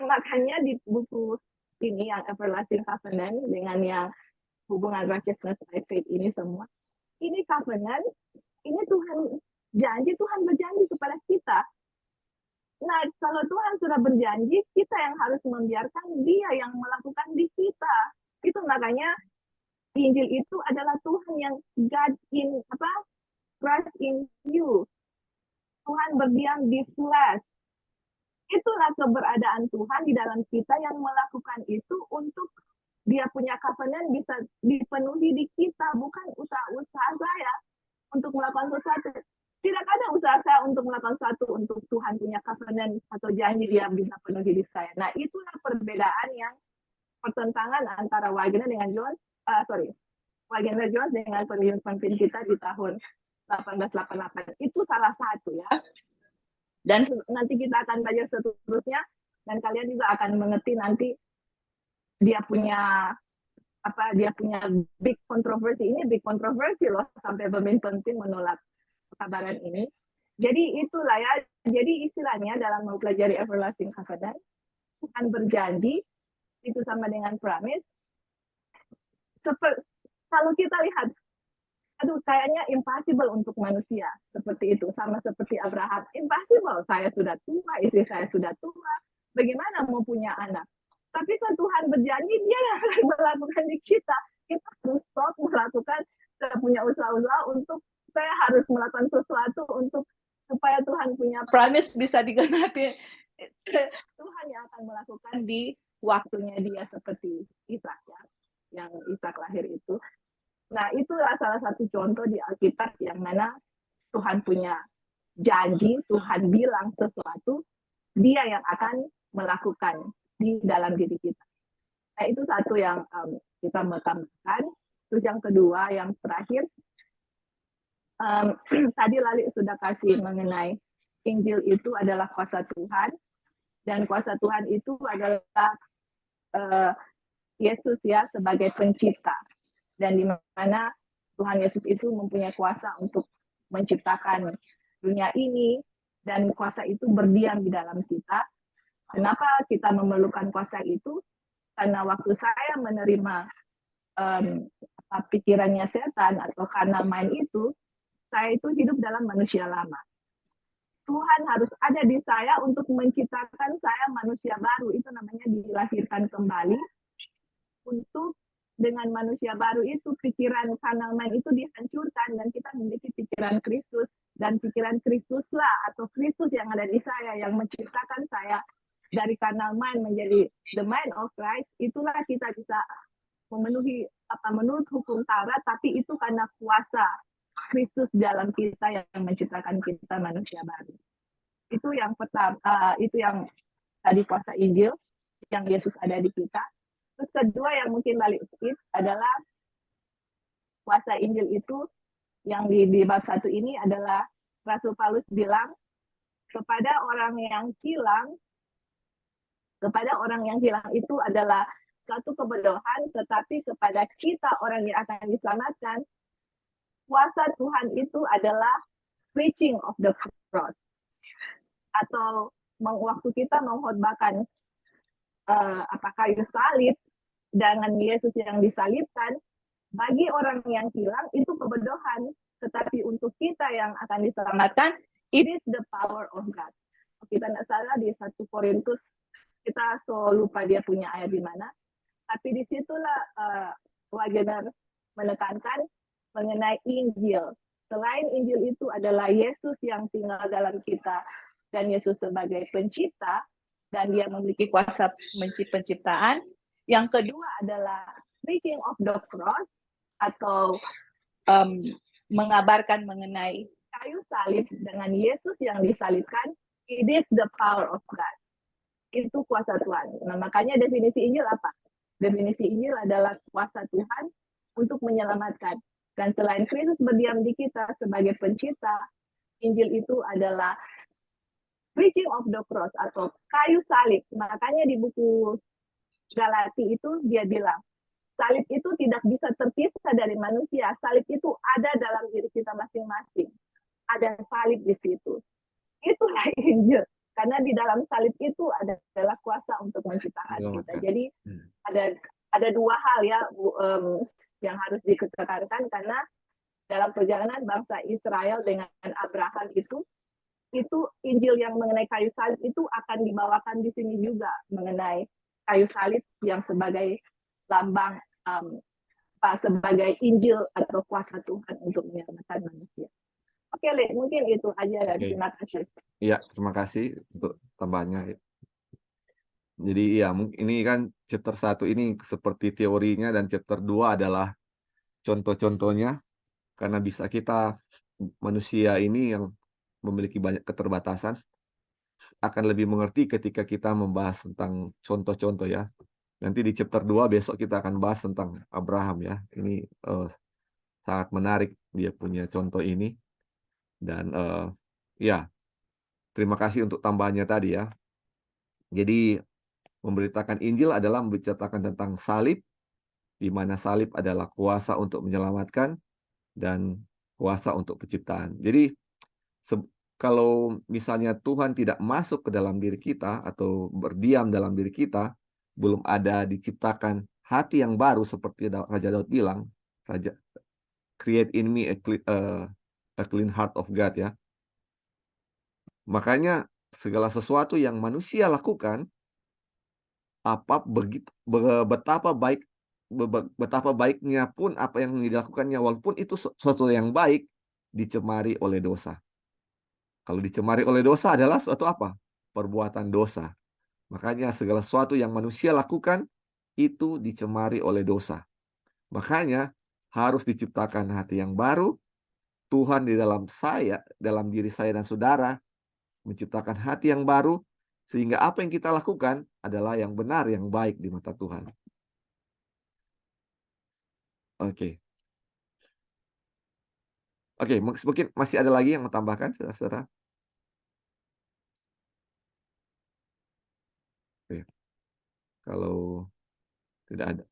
makanya di buku ini yang Everlasting Covenant dengan yang hubungan righteousness by faith ini semua, ini covenant, ini Tuhan janji, Tuhan berjanji kepada kita. Nah kalau Tuhan sudah berjanji, kita yang harus membiarkan Dia yang melakukan di kita. Itu makanya Injil itu adalah Tuhan yang God in Christ in you. Tuhan berdiam di flesh. Itulah keberadaan Tuhan di dalam kita yang melakukan itu untuk Dia punya covenant bisa dipenuhi di kita, bukan usaha-usaha saya untuk melakukan sesuatu. Tidak ada usaha saya untuk melakukan sesuatu untuk Tuhan punya covenant atau janji Dia bisa penuhi di saya. Nah itulah perbedaan yang pertentangan antara Wagner dengan Jones. Wagner Jones dengan pemimpin kita di tahun 1888 itu salah satu ya. Dan nanti kita akan belajar seterusnya dan kalian juga akan mengerti nanti dia punya big kontroversi. Ini big kontroversi loh sampai pemimpin menolak kabaran ini. Jadi itulah ya. Jadi istilahnya dalam mempelajari Everlasting Covenant, Tuhan berjanji itu sama dengan promise. Kalau kita lihat, kayaknya impossible untuk manusia seperti itu, sama seperti Abraham. Impossible, saya sudah tua, istri saya sudah tua, bagaimana mau punya anak? Tapi kalau Tuhan berjanji, Dia yang akan melakukan di kita. Kita harus stop melakukan, saya punya usaha-usaha untuk, saya harus melakukan sesuatu untuk supaya Tuhan punya promise bisa digenapi. Tuhan yang akan melakukan di waktunya Dia, seperti Ishak ya, yang Ishak lahir itu. Nah, itulah salah satu contoh di Alkitab yang mana Tuhan punya janji, Tuhan bilang sesuatu, Dia yang akan melakukan di dalam diri kita. Nah, itu satu yang kita mau tambahkan. Terus yang kedua, yang terakhir, tadi Lali sudah kasih mengenai Injil itu adalah kuasa Tuhan, dan kuasa Tuhan itu adalah Yesus ya sebagai pencipta. Dan di mana Tuhan Yesus itu mempunyai kuasa untuk menciptakan dunia ini, dan kuasa itu berdiam di dalam kita. Kenapa kita memerlukan kuasa itu? Karena waktu saya menerima pikirannya setan atau karena main itu, saya itu hidup dalam manusia lama. Tuhan harus ada di saya untuk menciptakan saya manusia baru. Itu namanya dilahirkan kembali. Untuk dengan manusia baru itu pikiran kanal main itu dihancurkan dan kita memiliki pikiran Kristus, dan pikiran Kristuslah atau Kristus yang ada di saya yang menciptakan saya dari kanal main menjadi the mind of Christ. Itulah kita bisa memenuhi menurut hukum Taurat, tapi itu karena kuasa Kristus dalam kita yang menciptakan kita manusia baru. Itu yang pertama, itu yang tadi kuasa Injil yang Yesus ada di kita. Terus kedua yang mungkin balik sedikit adalah kuasa Injil itu yang di bab 1 ini adalah Rasul Paulus bilang kepada orang yang hilang itu adalah satu kebodohan, tetapi kepada kita orang yang akan diselamatkan, kuasa Tuhan itu adalah preaching of the cross. Atau waktu kita mengkhotbahkan kayu salib dengan Yesus yang disalibkan, bagi orang yang hilang itu kebodohan. Tetapi untuk kita yang akan diselamatkan, it is the power of God. Kita tidak salah di 1 Korintus, kita lupa dia punya ayat di mana. Tapi disitulah Wagner menekankan mengenai Injil. Selain Injil itu adalah Yesus yang tinggal dalam kita, dan Yesus sebagai pencipta, dan dia memiliki kuasa penciptaan. Yang kedua adalah preaching of the cross, atau mengabarkan mengenai kayu salib dengan Yesus yang disalibkan. It is the power of God. Itu kuasa Tuhan. Nah, makanya definisi Injil apa? Definisi Injil adalah kuasa Tuhan untuk menyelamatkan. Dan selain Kristus berdiam di kita sebagai pencipta, Injil itu adalah preaching of the cross atau kayu salib. Makanya di buku Galati itu dia bilang, salib itu tidak bisa terpisah dari manusia. Salib itu ada dalam diri kita masing-masing. Ada salib di situ. Itulah Injil. Karena di dalam salib itu adalah kuasa untuk menciptakan kita. Jadi ada dua hal ya yang harus ditekankan, karena dalam perjalanan bangsa Israel dengan Abraham itu Injil yang mengenai kayu salib itu akan dibawakan di sini juga, mengenai kayu salib yang sebagai lambang sebagai Injil atau kuasa Tuhan untuk menyelamatkan manusia. Oke, Le, mungkin itu aja. Terima kasih. Iya, terima kasih untuk tambahannya. Jadi ya, ini kan chapter 1 ini seperti teorinya, dan chapter 2 adalah contoh-contohnya, karena bisa kita manusia ini yang memiliki banyak keterbatasan akan lebih mengerti ketika kita membahas tentang contoh-contoh ya. Nanti di chapter 2 besok kita akan bahas tentang Abraham ya. Ini sangat menarik dia punya contoh ini. Dan ya, terima kasih untuk tambahannya tadi ya. Jadi memberitakan Injil adalah memberitakan tentang salib, di mana salib adalah kuasa untuk menyelamatkan dan kuasa untuk penciptaan. Jadi kalau misalnya Tuhan tidak masuk ke dalam diri kita atau berdiam dalam diri kita, belum ada diciptakan hati yang baru seperti Raja Daud bilang, Raja create in me a clean heart of God ya. Makanya segala sesuatu yang manusia lakukan, betapa baiknya pun apa yang dilakukannya, walaupun itu sesuatu yang baik, dicemari oleh dosa. Kalau dicemari oleh dosa adalah suatu apa? Perbuatan dosa. Makanya segala sesuatu yang manusia lakukan itu dicemari oleh dosa. Makanya harus diciptakan hati yang baru. Tuhan di dalam dalam diri saya dan saudara, menciptakan hati yang baru, sehingga apa yang kita lakukan adalah yang benar, yang baik di mata Tuhan. Oke. Oke, mungkin masih ada lagi yang mau tambahkan, saudara-saudara? Oke. Kalau tidak ada.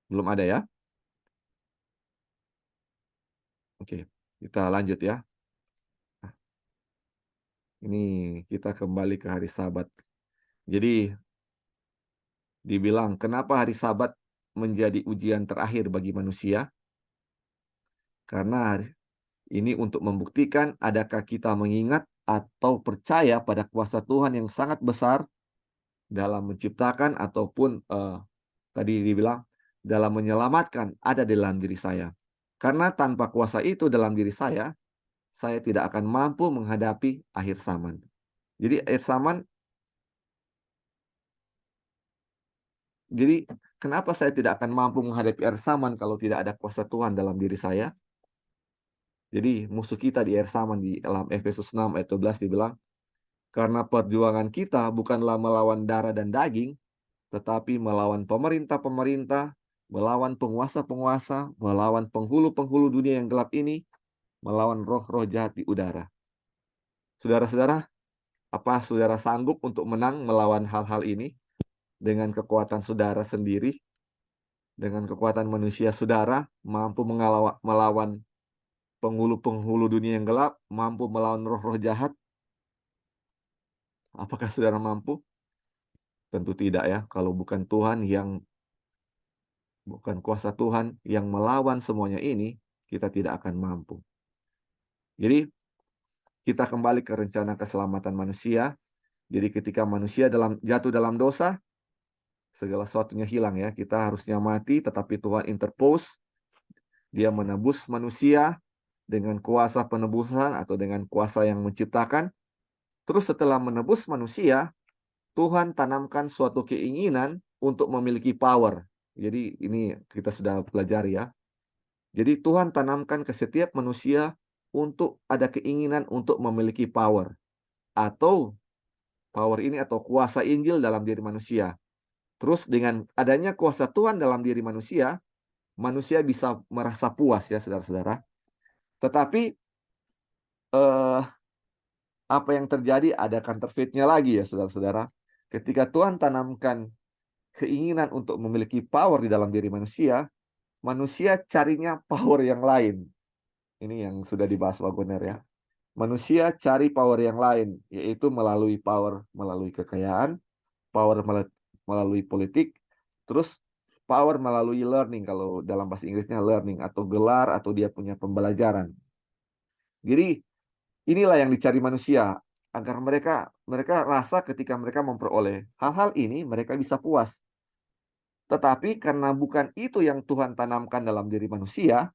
Belum ada ya? Oke, kita lanjut ya. Ini kita kembali ke hari Sabat. Jadi dibilang, kenapa hari Sabat menjadi ujian terakhir bagi manusia? Karena ini untuk membuktikan adakah kita mengingat atau percaya pada kuasa Tuhan yang sangat besar dalam menciptakan ataupun tadi dibilang dalam menyelamatkan ada di dalam diri saya. Karena tanpa kuasa itu dalam diri saya tidak akan mampu menghadapi akhir zaman. Jadi Jadi kenapa saya tidak akan mampu menghadapi akhir zaman kalau tidak ada kuasa Tuhan dalam diri saya? Jadi musuh kita di akhir zaman di dalam Efesus 6 ayat 12 dibilang, karena perjuangan kita bukanlah melawan darah dan daging, tetapi melawan pemerintah-pemerintah, melawan penguasa-penguasa, melawan penghulu-penghulu dunia yang gelap ini, melawan roh-roh jahat di udara. Saudara-saudara, apa saudara sanggup untuk menang melawan hal-hal ini? dengan kekuatan saudara sendiri, dengan kekuatan manusia saudara, mampu melawan penghulu-penghulu dunia yang gelap, mampu melawan roh-roh jahat. Apakah saudara mampu? Tentu tidak ya. Kalau bukan kuasa Tuhan yang melawan semuanya ini, kita tidak akan mampu. Jadi, kita kembali ke rencana keselamatan manusia. Jadi ketika manusia jatuh dalam dosa, segala sesuatunya hilang ya. Kita harusnya mati, tetapi Tuhan interpose. Dia menebus manusia dengan kuasa penebusan atau dengan kuasa yang menciptakan. Terus setelah menebus manusia, Tuhan tanamkan suatu keinginan untuk memiliki power. Jadi ini kita sudah pelajari ya. Jadi Tuhan tanamkan ke setiap manusia untuk ada keinginan untuk memiliki power. Atau power ini atau kuasa Injil dalam diri manusia. Terus dengan adanya kuasa Tuhan dalam diri manusia, manusia bisa merasa puas ya saudara-saudara. Tetapi apa yang terjadi, ada counterfeit-nya lagi ya saudara-saudara. Ketika Tuhan tanamkan keinginan untuk memiliki power di dalam diri manusia, manusia carinya power yang lain. Ini yang sudah dibahas Wagoner ya. Manusia cari power yang lain, yaitu melalui kekayaan, power melalui politik, terus power melalui learning, kalau dalam bahasa Inggrisnya learning, atau gelar, atau dia punya pembelajaran. Jadi inilah yang dicari manusia, agar mereka rasa ketika mereka memperoleh hal-hal ini, mereka bisa puas. Tetapi karena bukan itu yang Tuhan tanamkan dalam diri manusia,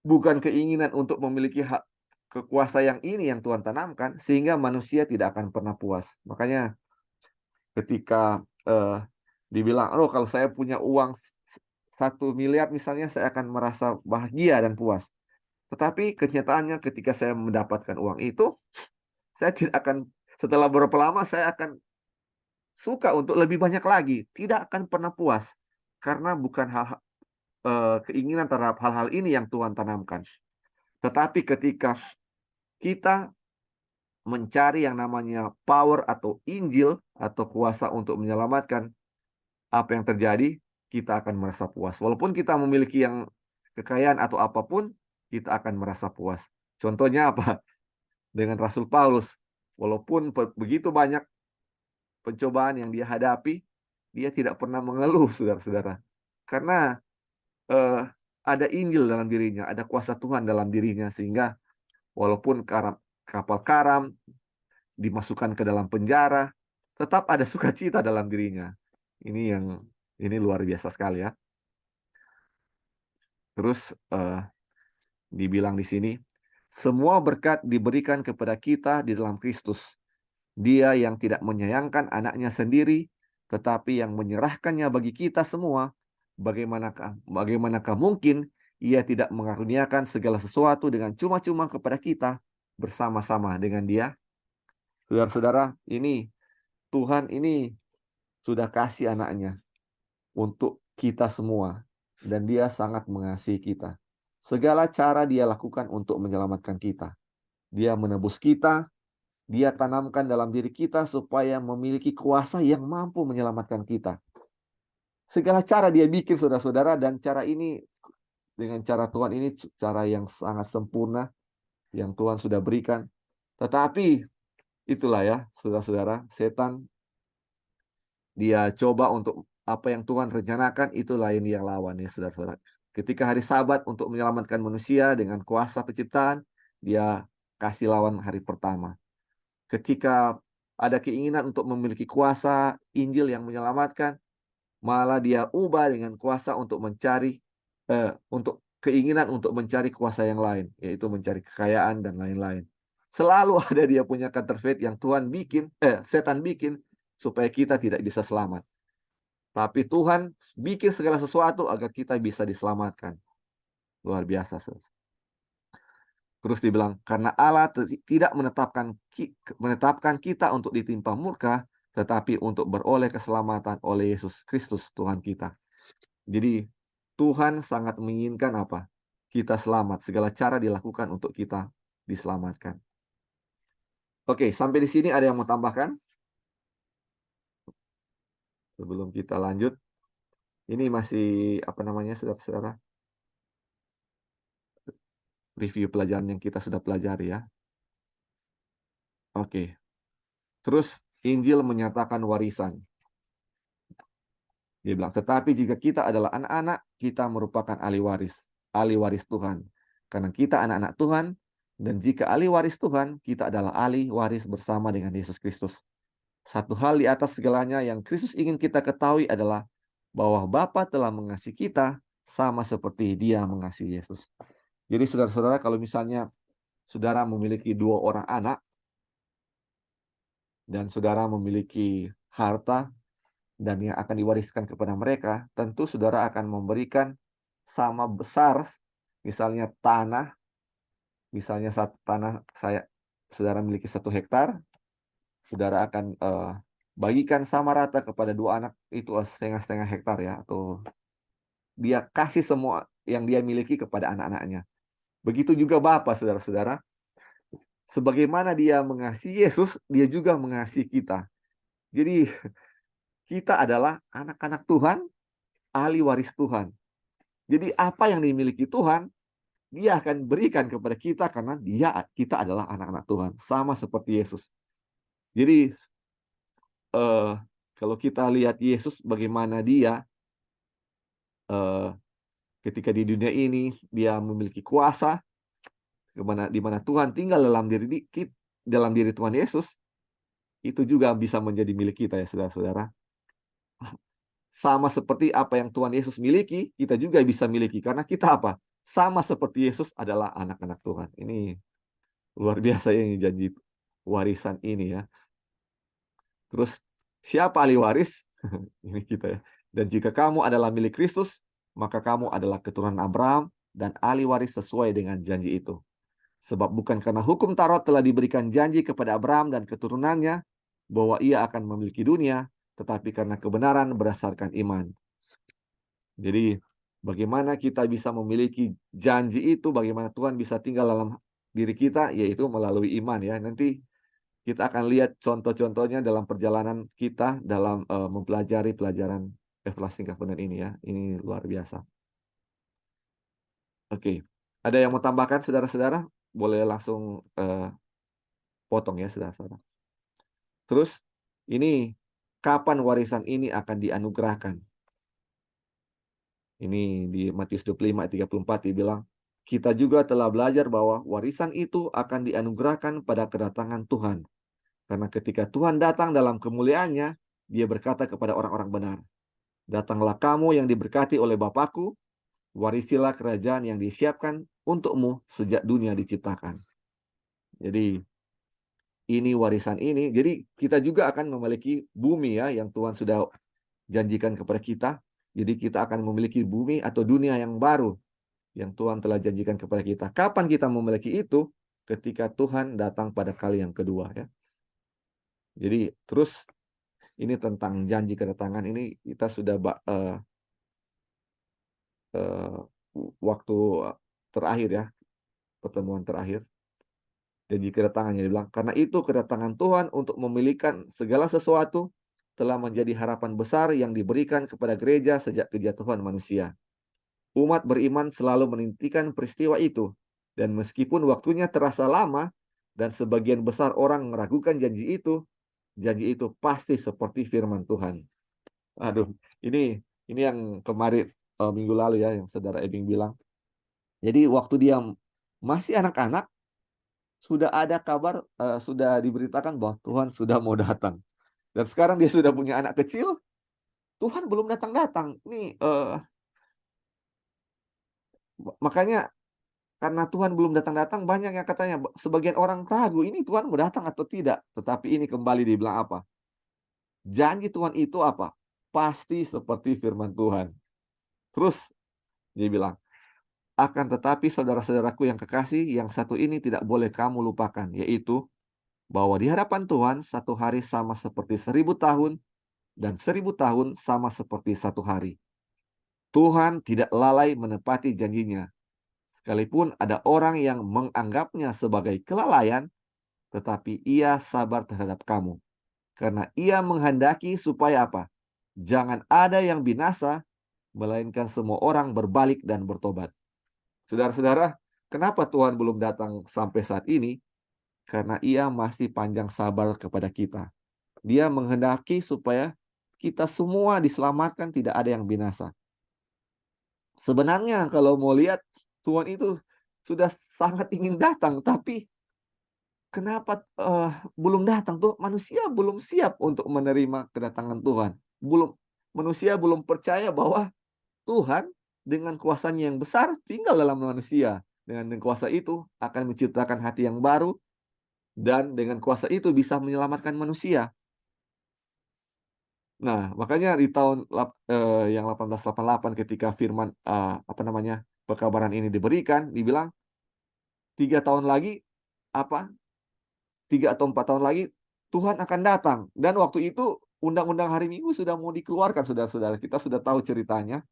bukan keinginan untuk memiliki kekuasaan yang ini yang Tuhan tanamkan, sehingga manusia tidak akan pernah puas. Makanya ketika dibilang, oh kalau saya punya uang 1 miliar misalnya, saya akan merasa bahagia dan puas. Tetapi kenyataannya ketika saya mendapatkan uang itu, saya tidak akan, setelah berapa lama saya akan suka untuk lebih banyak lagi. Tidak akan pernah puas. Karena bukan keinginan terhadap hal-hal ini yang Tuhan tanamkan. Tetapi ketika kita mencari yang namanya power atau Injil atau kuasa untuk menyelamatkan, apa yang terjadi? Kita akan merasa puas. Walaupun kita memiliki yang kekayaan atau apapun, kita akan merasa puas. Contohnya apa? Dengan Rasul Paulus. Walaupun begitu banyak pencobaan yang dia hadapi, dia tidak pernah mengeluh, saudara-saudara. Karena ada Injil dalam dirinya, ada kuasa Tuhan dalam dirinya, sehingga walaupun kapal karam, dimasukkan ke dalam penjara, tetap ada sukacita dalam dirinya. Ini luar biasa sekali ya. Terus dibilang di sini, semua berkat diberikan kepada kita di dalam Kristus. Dia yang tidak menyayangkan anaknya sendiri, tetapi yang menyerahkannya bagi kita semua. Bagaimanakah mungkin ia tidak mengaruniakan segala sesuatu dengan cuma-cuma kepada kita bersama-sama dengan dia? Saudara-saudara, ini Tuhan ini sudah kasih anaknya untuk kita semua. Dan dia sangat mengasihi kita. Segala cara dia lakukan untuk menyelamatkan kita. Dia menebus kita. Dia tanamkan dalam diri kita supaya memiliki kuasa yang mampu menyelamatkan kita. Segala cara dia bikin, saudara-saudara. Dan cara ini, dengan cara Tuhan ini, cara yang sangat sempurna. Yang Tuhan sudah berikan. Tetapi, itulah ya, saudara-saudara. Setan, dia coba untuk apa yang Tuhan rencanakan, itu lain yang lawan ya saudara-saudara. Ketika hari Sabat untuk menyelamatkan manusia dengan kuasa penciptaan, dia kasih lawan hari pertama. Ketika ada keinginan untuk memiliki kuasa Injil yang menyelamatkan, malah dia ubah dengan kuasa untuk untuk keinginan untuk mencari kuasa yang lain, yaitu mencari kekayaan dan lain-lain. Selalu ada dia punya counterfeit yang setan bikin supaya kita tidak bisa selamat. Tapi Tuhan bikin segala sesuatu agar kita bisa diselamatkan. Luar biasa. Terus dibilang, karena Allah tidak menetapkan kita untuk ditimpa murka, tetapi untuk beroleh keselamatan oleh Yesus Kristus Tuhan kita. Jadi Tuhan sangat menginginkan apa? Kita selamat. Segala cara dilakukan untuk kita diselamatkan. Oke, sampai di sini ada yang mau tambahkan? Sebelum kita lanjut, ini masih apa namanya, saudara-saudara, review pelajaran yang kita sudah pelajari ya. Oke. Terus Injil menyatakan warisan. Dia bilang, tetapi jika kita adalah anak-anak, kita merupakan ahli waris Tuhan. Karena kita anak-anak Tuhan, dan jika ahli waris Tuhan, kita adalah ahli waris bersama dengan Yesus Kristus. Satu hal di atas segalanya yang Kristus ingin kita ketahui adalah bahwa Bapa telah mengasihi kita sama seperti Dia mengasihi Yesus. Jadi saudara-saudara, kalau misalnya saudara memiliki 2 orang anak, dan saudara memiliki harta, dan yang akan diwariskan kepada mereka, tentu saudara akan memberikan sama besar, misalnya tanah, misalnya tanah saudara miliki 1 hektar, saudara akan bagikan sama rata kepada 2 anak itu setengah-setengah hektar ya, atau dia kasih semua yang dia miliki kepada anak-anaknya. Begitu juga Bapa, saudara-saudara, sebagaimana dia mengasihi Yesus, dia juga mengasihi kita. Jadi kita adalah anak-anak Tuhan, ahli waris Tuhan. Jadi apa yang dimiliki Tuhan, Dia akan berikan kepada kita karena kita adalah anak-anak Tuhan, sama seperti Yesus. Jadi kalau kita lihat Yesus bagaimana Dia ketika di dunia ini Dia memiliki kuasa, di mana Tuhan tinggal dalam diri Tuhan Yesus, itu juga bisa menjadi milik kita ya saudara-saudara. Sama seperti apa yang Tuhan Yesus miliki, kita juga bisa miliki. Karena kita apa? Sama seperti Yesus adalah anak-anak Tuhan. Ini luar biasa ya janji warisan ini ya. Terus siapa ahli waris? Ini kita ya. Dan jika kamu adalah milik Kristus, maka kamu adalah keturunan Abraham dan ahli waris sesuai dengan janji itu. Sebab bukan karena hukum Taurat telah diberikan janji kepada Abraham dan keturunannya bahwa ia akan memiliki dunia, tetapi karena kebenaran berdasarkan iman. Jadi bagaimana kita bisa memiliki janji itu, bagaimana Tuhan bisa tinggal dalam diri kita, yaitu melalui iman ya. Nanti kita akan lihat contoh-contohnya dalam perjalanan kita dalam mempelajari pelajaran Everlasting Covenant ini ya. Ini luar biasa. Oke, ada yang mau tambahkan saudara-saudara? Boleh langsung potong ya saudara-saudara. Terus ini kapan warisan ini akan dianugerahkan? Ini di Matius 25 ayat 34 dibilang, kita juga telah belajar bahwa warisan itu akan dianugerahkan pada kedatangan Tuhan. Karena ketika Tuhan datang dalam kemuliaannya, Dia berkata kepada orang-orang benar, datanglah kamu yang diberkati oleh Bapakku, warisilah kerajaan yang disiapkan untukmu sejak dunia diciptakan. Jadi ini warisan ini. Jadi kita juga akan memiliki bumi ya yang Tuhan sudah janjikan kepada kita. Jadi kita akan memiliki bumi atau dunia yang baru yang Tuhan telah janjikan kepada kita. Kapan kita memiliki itu? Ketika Tuhan datang pada kali yang kedua ya. Jadi terus ini tentang janji kedatangan ini kita sudah waktu terakhir ya, pertemuan terakhir. Janji kedatangannya dibilang, karena itu kedatangan Tuhan untuk memilihkan segala sesuatu telah menjadi harapan besar yang diberikan kepada gereja sejak kejatuhan manusia. Umat beriman selalu menantikan peristiwa itu, dan meskipun waktunya terasa lama dan sebagian besar orang meragukan janji itu pasti seperti firman Tuhan. Aduh, ini yang kemarin minggu lalu ya yang saudara Ebing bilang. Jadi waktu dia masih anak-anak sudah ada kabar, sudah diberitakan bahwa Tuhan sudah mau datang. Dan sekarang dia sudah punya anak kecil, Tuhan belum datang-datang. Ini makanya karena Tuhan belum datang-datang, banyak yang katanya, sebagian orang ragu, ini Tuhan mau datang atau tidak. Tetapi ini kembali dibilang apa? Janji Tuhan itu apa? Pasti seperti firman Tuhan. Terus dia bilang, akan tetapi saudara-saudaraku yang kekasih, yang satu ini tidak boleh kamu lupakan, yaitu bahwa di hadapan Tuhan satu hari sama seperti 1000 tahun, dan 1000 tahun sama seperti satu hari. Tuhan tidak lalai menepati janjinya. Sekalipun ada orang yang menganggapnya sebagai kelalaian, tetapi Ia sabar terhadap kamu. Karena Ia menghendaki supaya apa? Jangan ada yang binasa, melainkan semua orang berbalik dan bertobat. Saudara-saudara, kenapa Tuhan belum datang sampai saat ini? Karena Ia masih panjang sabar kepada kita. Dia menghendaki supaya kita semua diselamatkan, tidak ada yang binasa. Sebenarnya kalau mau lihat, Tuhan itu sudah sangat ingin datang, tapi kenapa belum datang tuh? Manusia belum siap untuk menerima kedatangan Tuhan. Manusia belum percaya bahwa Tuhan dengan kuasanya yang besar tinggal dalam manusia. Dengan kuasa itu akan menciptakan hati yang baru, dan dengan kuasa itu bisa menyelamatkan manusia. Nah, makanya di tahun yang 1888 ketika firman pekabaran ini diberikan, dibilang 3 tahun lagi 3 atau 4 tahun lagi Tuhan akan datang. Dan waktu itu undang-undang hari Minggu sudah mau dikeluarkan, saudara-saudara. Kita sudah tahu ceritanya.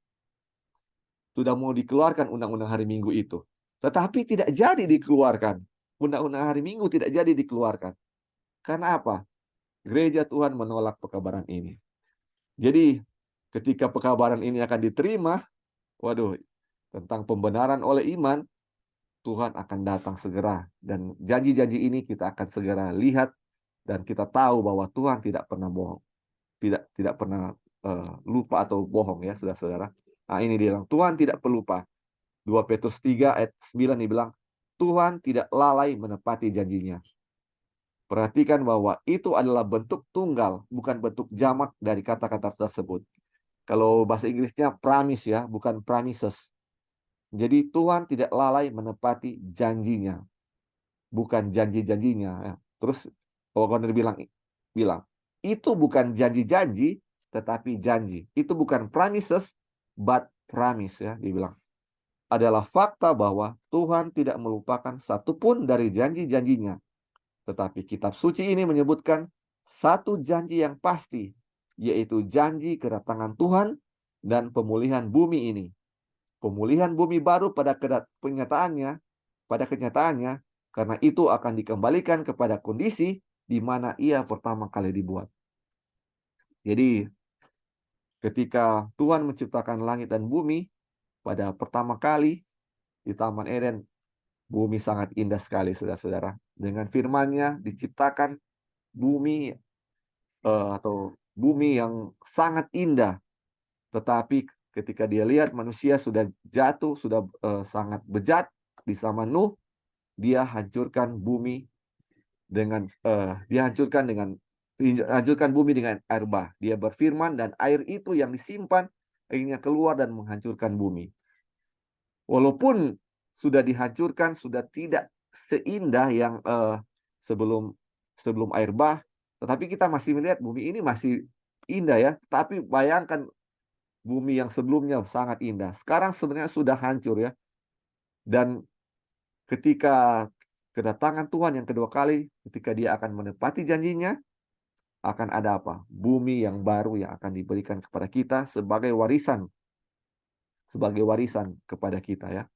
Sudah mau dikeluarkan undang-undang hari Minggu itu. Tetapi tidak jadi dikeluarkan. Undang-undang hari Minggu tidak jadi dikeluarkan. Karena apa? Gereja Tuhan menolak pekabaran ini. Jadi ketika pekabaran ini akan diterima, tentang pembenaran oleh iman, Tuhan akan datang segera. Dan janji-janji ini kita akan segera lihat, dan kita tahu bahwa Tuhan tidak pernah bohong. Tidak pernah lupa atau bohong, ya saudara-saudara. Nah, ini dia bilang, Tuhan tidak pelupa. 2 Petrus 3 ayat 9 dibilang, Tuhan tidak lalai menepati janjinya. Perhatikan bahwa itu adalah bentuk tunggal, bukan bentuk jamak dari kata-kata tersebut. Kalau bahasa Inggrisnya promise, ya, bukan promises. Jadi Tuhan tidak lalai menepati janjinya, bukan janji-janjinya. Ya. Terus O'Connor bilang, itu bukan janji-janji, tetapi janji. Itu bukan promises, but promise, ya, dibilang. Adalah fakta bahwa Tuhan tidak melupakan satupun dari janji-janjinya. Tetapi kitab suci ini menyebutkan satu janji yang pasti, yaitu janji kedatangan Tuhan dan pemulihan bumi ini. Pemulihan bumi baru pada kenyataannya, karena itu akan dikembalikan kepada kondisi di mana ia pertama kali dibuat. Jadi, ketika Tuhan menciptakan langit dan bumi, pada pertama kali di Taman Eden, bumi sangat indah sekali, saudara-saudara. Dengan firman-Nya diciptakan bumi atau bumi yang sangat indah. Tetapi ketika dia lihat manusia sudah jatuh, sudah sangat bejat di zaman Nuh, dia hancurkan bumi dengan hancurkan bumi dengan air bah. Dia berfirman dan air itu yang disimpan akhirnya keluar dan menghancurkan bumi. Walaupun sudah dihancurkan, sudah tidak seindah yang sebelum air bah, tetapi kita masih melihat bumi ini masih indah, ya. Tapi bayangkan bumi yang sebelumnya sangat indah. Sekarang sebenarnya sudah hancur, ya. Dan ketika kedatangan Tuhan yang kedua kali, ketika dia akan menepati janjinya, akan ada apa? Bumi yang baru yang akan diberikan kepada kita sebagai warisan kepada kita, ya.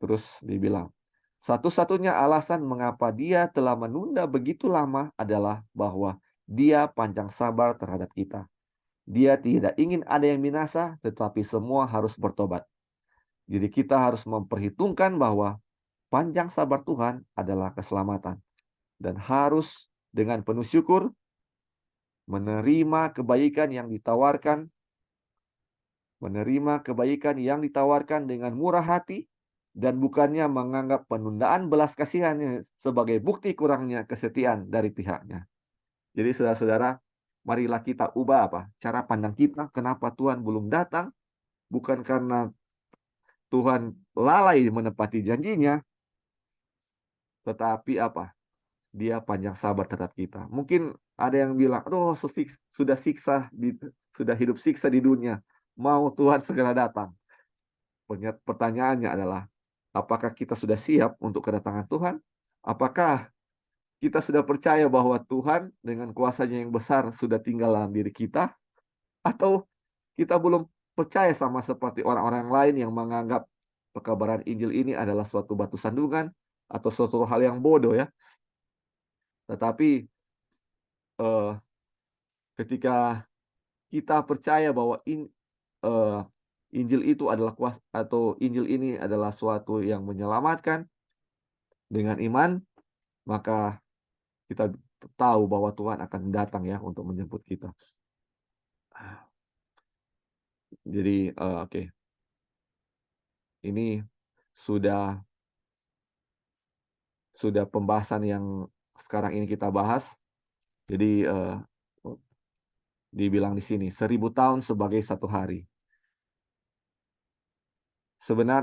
Terus dibilang, satu-satunya alasan mengapa dia telah menunda begitu lama adalah bahwa dia panjang sabar terhadap kita. Dia tidak ingin ada yang binasa, tetapi semua harus bertobat. Jadi kita harus memperhitungkan bahwa panjang sabar Tuhan adalah keselamatan. Dan harus dengan penuh syukur menerima kebaikan yang ditawarkan dengan murah hati, dan bukannya menganggap penundaan belas kasihannya sebagai bukti kurangnya kesetiaan dari pihaknya. Jadi saudara-saudara, marilah kita ubah cara pandang kita. Kenapa Tuhan belum datang? Bukan karena Tuhan lalai menepati janjinya, tetapi Dia panjang sabar terhadap kita. Mungkin ada yang bilang, aduh, sudah hidup siksa di dunia, mau Tuhan segera datang. Pertanyaannya adalah, apakah kita sudah siap untuk kedatangan Tuhan? Apakah kita sudah percaya bahwa Tuhan dengan kuasanya yang besar sudah tinggal dalam diri kita? Atau kita belum percaya, sama seperti orang-orang lain yang menganggap pekabaran Injil ini adalah suatu batu sandungan atau suatu hal yang bodoh, ya. Tetapi ketika kita percaya bahwa Injil itu adalah kuasa, atau Injil ini adalah suatu yang menyelamatkan dengan iman, maka kita tahu bahwa Tuhan akan datang ya untuk menjemput kita. Jadi oke. Ini sudah pembahasan yang sekarang ini kita bahas. Jadi dibilang di sini 1000 tahun sebagai 1 hari.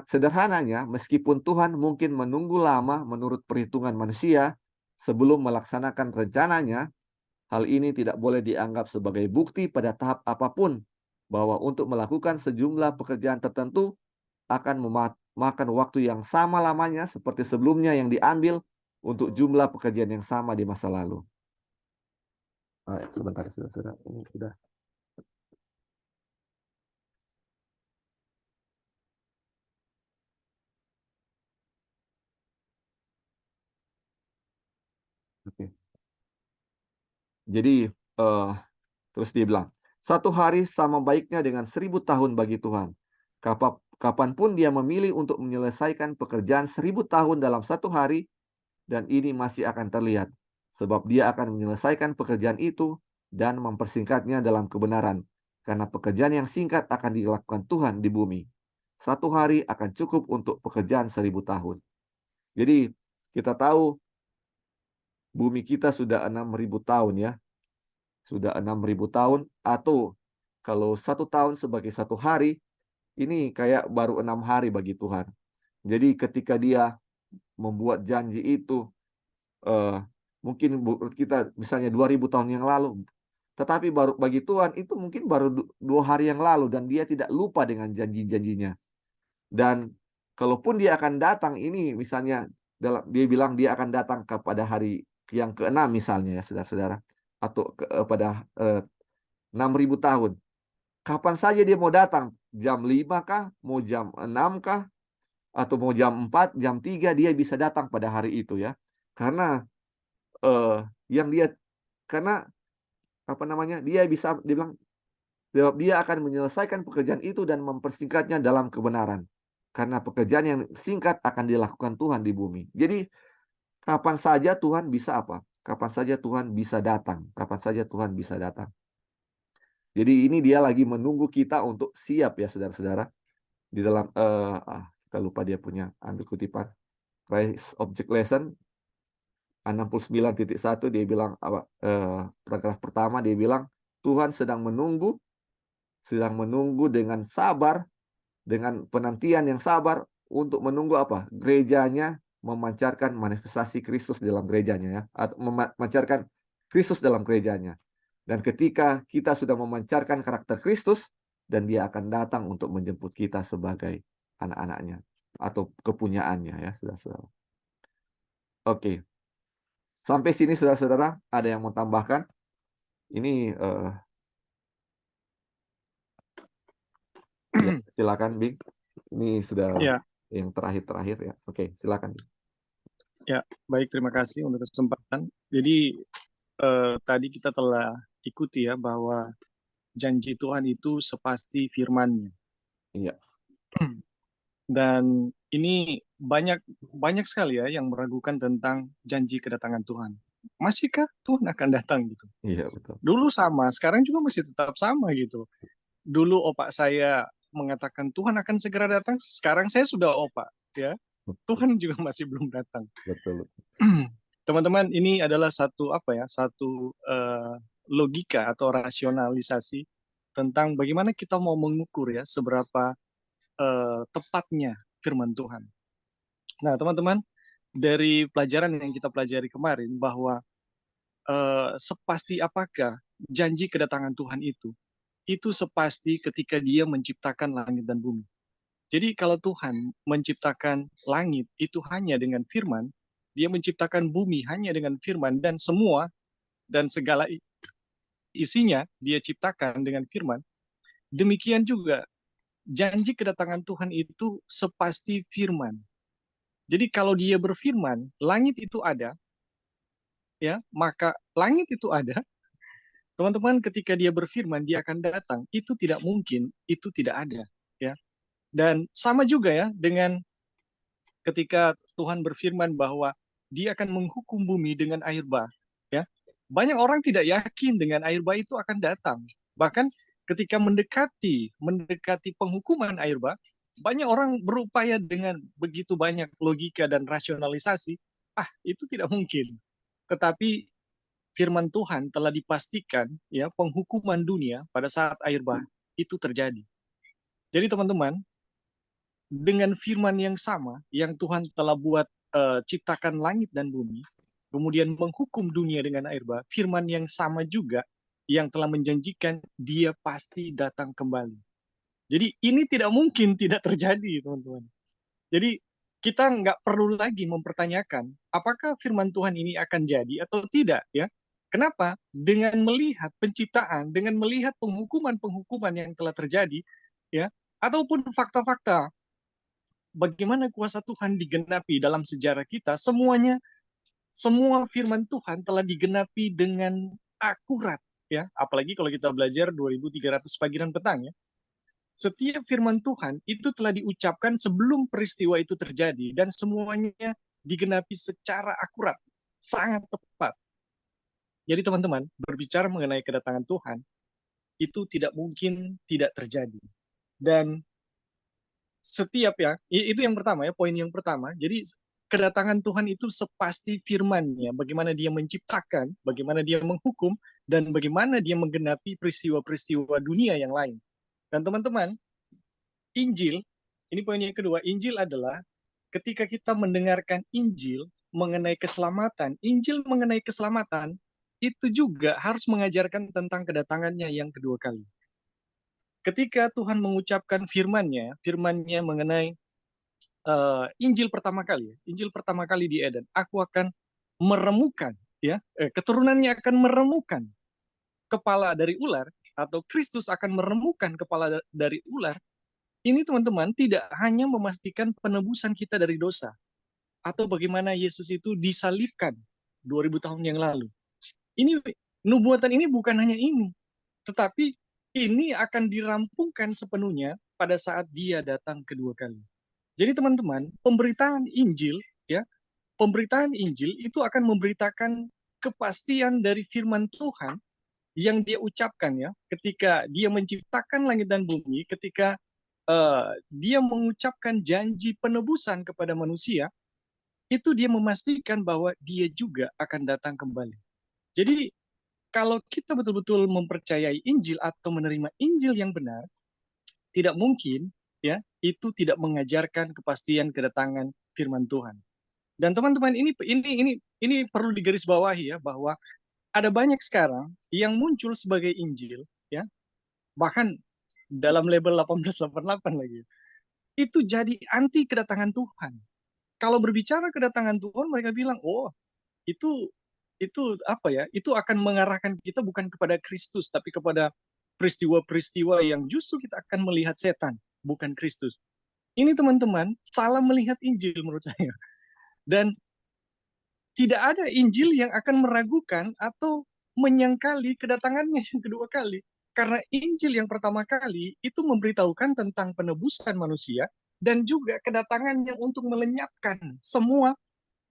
Sederhananya, meskipun Tuhan mungkin menunggu lama menurut perhitungan manusia sebelum melaksanakan rencananya, hal ini tidak boleh dianggap sebagai bukti pada tahap apapun bahwa untuk melakukan sejumlah pekerjaan tertentu akan memakan waktu yang sama lamanya seperti sebelumnya yang diambil untuk jumlah pekerjaan yang sama di masa lalu. Sebentar, sudah. Ini sudah. Oke. Jadi terus dia bilang, 1 hari sama baiknya dengan 1000 tahun bagi Tuhan. Kapanpun dia memilih untuk menyelesaikan pekerjaan 1000 tahun dalam 1 hari, dan ini masih akan terlihat, sebab dia akan menyelesaikan pekerjaan itu dan mempersingkatnya dalam kebenaran, karena pekerjaan yang singkat akan dilakukan Tuhan di bumi. 1 hari akan cukup untuk pekerjaan 1000 tahun. Jadi kita tahu bumi kita sudah 6000 tahun ya. Sudah 6000 tahun, atau kalau 1 tahun sebagai 1 hari, ini kayak baru 6 hari bagi Tuhan. Jadi ketika dia membuat janji itu, mungkin kita misalnya 2000 tahun yang lalu, tetapi baru bagi Tuhan itu mungkin baru 2 hari yang lalu, dan dia tidak lupa dengan janji-janjinya. Dan kalaupun dia akan datang, ini misalnya dia bilang dia akan datang kepada hari yang ke-6 misalnya ya saudara-saudara, atau pada 6000 tahun. Kapan saja dia mau datang, jam 5 kah, mau jam 6 kah, atau mau jam 4, jam 3, dia bisa datang pada hari itu ya. Karena karena apa namanya? Dia bilang dia akan menyelesaikan pekerjaan itu dan mempersingkatnya dalam kebenaran. Karena pekerjaan yang singkat akan dilakukan Tuhan di bumi. Jadi kapan saja Tuhan bisa apa? Kapan saja Tuhan bisa datang. Kapan saja Tuhan bisa datang. Jadi ini dia lagi menunggu kita untuk siap ya saudara-saudara. Di dalam kita lupa dia punya, ambil kutipan. Christ Object Lesson 69.1 dia bilang paragraf pertama, dia bilang Tuhan sedang menunggu dengan sabar, dengan penantian yang sabar untuk menunggu apa? Gerejanya memancarkan manifestasi Kristus dalam gerejanya ya, atau memancarkan Kristus dalam gerejanya. Dan ketika kita sudah memancarkan karakter Kristus, dan dia akan datang untuk menjemput kita sebagai anak-anaknya atau kepunyaannya ya saudara-saudara. Oke. Sampai sini saudara-saudara, ada yang mau tambahkan? Ini ya, silakan Bing. Ini sudah yang terakhir ya. Oke, silakan. Ya, baik, terima kasih untuk kesempatan. Jadi tadi kita telah ikuti ya bahwa janji Tuhan itu sepasti firman-Nya. Iya. Dan ini banyak sekali ya yang meragukan tentang janji kedatangan Tuhan. Masihkah Tuhan akan datang gitu? Iya, betul. Dulu sama, sekarang juga masih tetap sama gitu. Dulu opak saya mengatakan Tuhan akan segera datang, sekarang saya sudah opak ya. Tuhan juga masih belum datang. Betul. Teman-teman, ini adalah satu logika atau rasionalisasi tentang bagaimana kita mau mengukur ya seberapa tepatnya firman Tuhan. Nah, teman-teman, dari pelajaran yang kita pelajari kemarin bahwa sepasti apakah janji kedatangan Tuhan itu sepasti ketika Dia menciptakan langit dan bumi. Jadi kalau Tuhan menciptakan langit itu hanya dengan firman, Dia menciptakan bumi hanya dengan firman, dan semua dan segala isinya Dia ciptakan dengan firman, demikian juga janji kedatangan Tuhan itu sepasti firman. Jadi kalau Dia berfirman, langit itu ada, ya, maka langit itu ada, teman-teman, ketika dia berfirman dia akan datang, itu tidak mungkin, itu tidak ada, ya. Dan sama juga ya dengan ketika Tuhan berfirman bahwa dia akan menghukum bumi dengan air bah, ya. Banyak orang tidak yakin dengan air bah itu akan datang. Bahkan ketika mendekati penghukuman air bah, banyak orang berupaya dengan begitu banyak logika dan rasionalisasi, itu tidak mungkin. Tetapi firman Tuhan telah dipastikan, ya, penghukuman dunia pada saat air bah itu terjadi. Jadi teman-teman, dengan firman yang sama yang Tuhan telah buat, ciptakan langit dan bumi, kemudian menghukum dunia dengan air bah, firman yang sama juga yang telah menjanjikan dia pasti datang kembali. Jadi ini tidak mungkin tidak terjadi, teman-teman. Jadi kita nggak perlu lagi mempertanyakan apakah firman Tuhan ini akan jadi atau tidak, ya. Kenapa? Dengan melihat penciptaan, dengan melihat penghukuman-penghukuman yang telah terjadi, ya, ataupun fakta-fakta bagaimana kuasa Tuhan digenapi dalam sejarah kita, semua firman Tuhan telah digenapi dengan akurat, ya. Apalagi kalau kita belajar 2300 pagi dan petang, ya. Setiap firman Tuhan itu telah diucapkan sebelum peristiwa itu terjadi dan semuanya digenapi secara akurat, sangat tepat. Jadi teman-teman, berbicara mengenai kedatangan Tuhan itu tidak mungkin tidak terjadi. Dan setiap, ya, itu yang pertama, ya, poin yang pertama. Jadi kedatangan Tuhan itu sepasti firman-Nya, bagaimana dia menciptakan, bagaimana dia menghukum, dan bagaimana dia menggenapi peristiwa-peristiwa dunia yang lain. Dan teman-teman, Injil, ini poin yang kedua, Injil adalah ketika kita mendengarkan Injil mengenai keselamatan, Injil mengenai keselamatan, itu juga harus mengajarkan tentang kedatangannya yang kedua kali. Ketika Tuhan mengucapkan firman-Nya mengenai Injil pertama kali, Injil pertama kali di Eden, aku akan meremukan, ya, keturunannya akan meremukan kepala dari ular, atau Kristus akan meremukan kepala dari ular. Ini teman-teman tidak hanya memastikan penebusan kita dari dosa, atau bagaimana Yesus itu disalibkan 2000 tahun yang lalu. Ini nubuatan ini bukan hanya ini, tetapi ini akan dirampungkan sepenuhnya pada saat dia datang kedua kali. Jadi teman-teman, pemberitaan Injil, ya, pemberitaan Injil itu akan memberitakan kepastian dari firman Tuhan yang dia ucapkan, ya, ketika dia menciptakan langit dan bumi, ketika dia mengucapkan janji penebusan kepada manusia, itu dia memastikan bahwa dia juga akan datang kembali. Jadi kalau kita betul-betul mempercayai Injil atau menerima Injil yang benar, tidak mungkin, ya, itu tidak mengajarkan kepastian kedatangan firman Tuhan. Dan teman-teman, ini perlu digarisbawahi, ya, bahwa ada banyak sekarang yang muncul sebagai Injil, ya, bahkan dalam label 1888 lagi. Itu jadi anti kedatangan Tuhan. Kalau berbicara kedatangan Tuhan, mereka bilang, oh, itu apa ya? Itu akan mengarahkan kita bukan kepada Kristus, tapi kepada peristiwa-peristiwa yang justru kita akan melihat setan, bukan Kristus. Ini teman-teman salah melihat Injil menurut saya. Dan tidak ada Injil yang akan meragukan atau menyangkali kedatangannya yang kedua kali. Karena Injil yang pertama kali itu memberitahukan tentang penebusan manusia dan juga kedatangannya untuk melenyapkan semua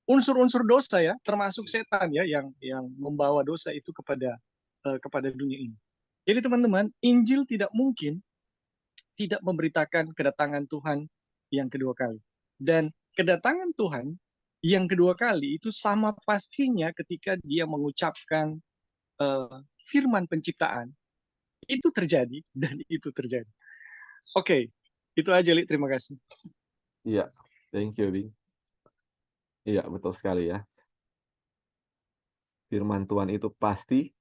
unsur-unsur dosa, ya, termasuk setan, ya, yang membawa dosa itu kepada dunia ini. Jadi teman-teman, Injil tidak mungkin tidak memberitakan kedatangan Tuhan yang kedua kali. Dan kedatangan Tuhan yang kedua kali itu sama pastinya ketika dia mengucapkan firman penciptaan, itu terjadi dan itu terjadi. Oke, itu aja, Li. Terima kasih. Iya, thank you, Bing. Iya, betul sekali, ya. Firman Tuhan itu pasti,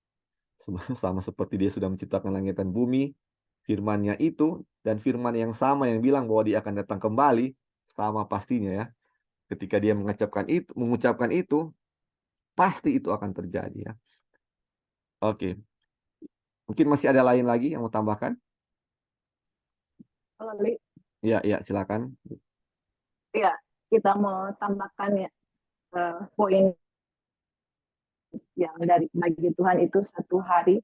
sama seperti dia sudah menciptakan langit dan bumi, firman-Nya itu, dan firman yang sama yang bilang bahwa dia akan datang kembali, sama pastinya, ya. Ketika dia mengucapkan itu, pasti itu akan terjadi, ya. Oke. Mungkin masih ada lain lagi yang mau tambahkan? Kalau Li, Iya, silakan. ya, kita mau tambahkan, ya, poin yang dari bagi Tuhan itu satu hari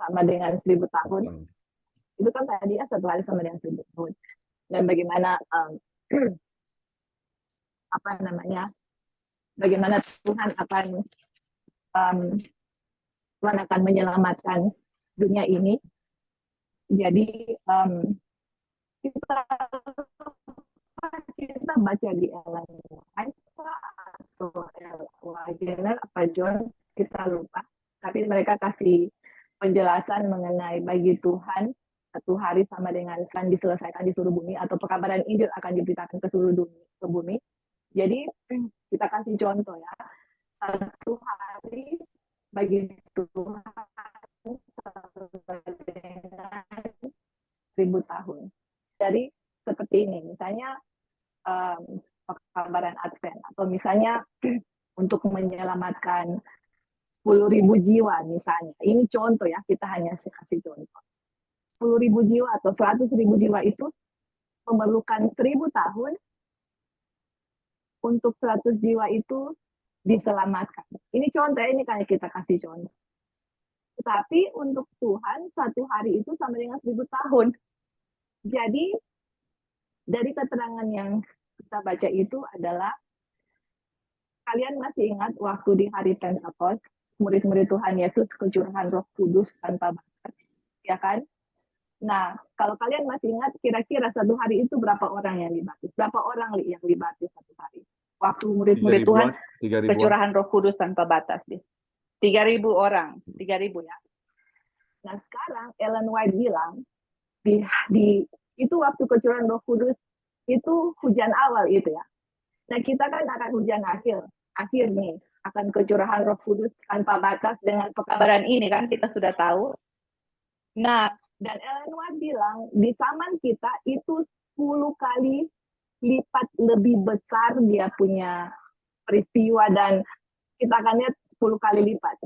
sama dengan 1000 tahun. Itu kan tadi ya 1 hari sama dengan 1000 tahun. Dan bagaimana apa namanya? Bagaimana Tuhan akan menyelamatkan dunia ini. Jadi kita baca di Ellen White atau Wagner apa John, kita lupa. Tapi mereka kasih penjelasan mengenai bagi Tuhan 1 hari sama dengan akan diselesaikan di seluruh bumi, atau pekabaran Injil akan diberitakan ke seluruh dunia, ke bumi. Jadi kita kasih contoh ya, 1 hari bagi Tuhan sama dengan 1000 tahun. Jadi seperti ini, misalnya pekabaran Advent, atau misalnya untuk menyelamatkan 10.000 jiwa misalnya. Ini contoh ya, kita hanya kasih contoh. 10.000 jiwa atau 100.000 jiwa itu memerlukan 1000 tahun untuk 100 jiwa itu diselamatkan. Ini contoh, ini kayak kita kasih contoh. Tetapi untuk Tuhan 1 hari itu sama dengan 1000 tahun. Jadi dari keterangan yang kita baca itu adalah, kalian masih ingat waktu di hari Pentakosta, murid-murid Tuhan Yesus kecurahan Roh Kudus tanpa batas, ya kan? Nah, kalau kalian masih ingat, kira-kira 1 hari itu berapa orang yang dibaptis? Berapa orang yang dibaptis 1 hari? Waktu murid-murid Tuhan kecurahan Roh Kudus tanpa batas, 3.000 orang, 3.000 ya. Nah, sekarang Ellen White bilang itu waktu kecurahan Roh Kudus itu hujan awal itu ya. Nah, kita kan akan hujan akhir nih, akan kecurahan Roh Kudus tanpa batas dengan pekabaran ini kan, kita sudah tahu. Nah, dan Ellen White bilang di zaman kita itu 10 kali lipat lebih besar dia punya peristiwa, dan kita akan lihat 10 kali lipat.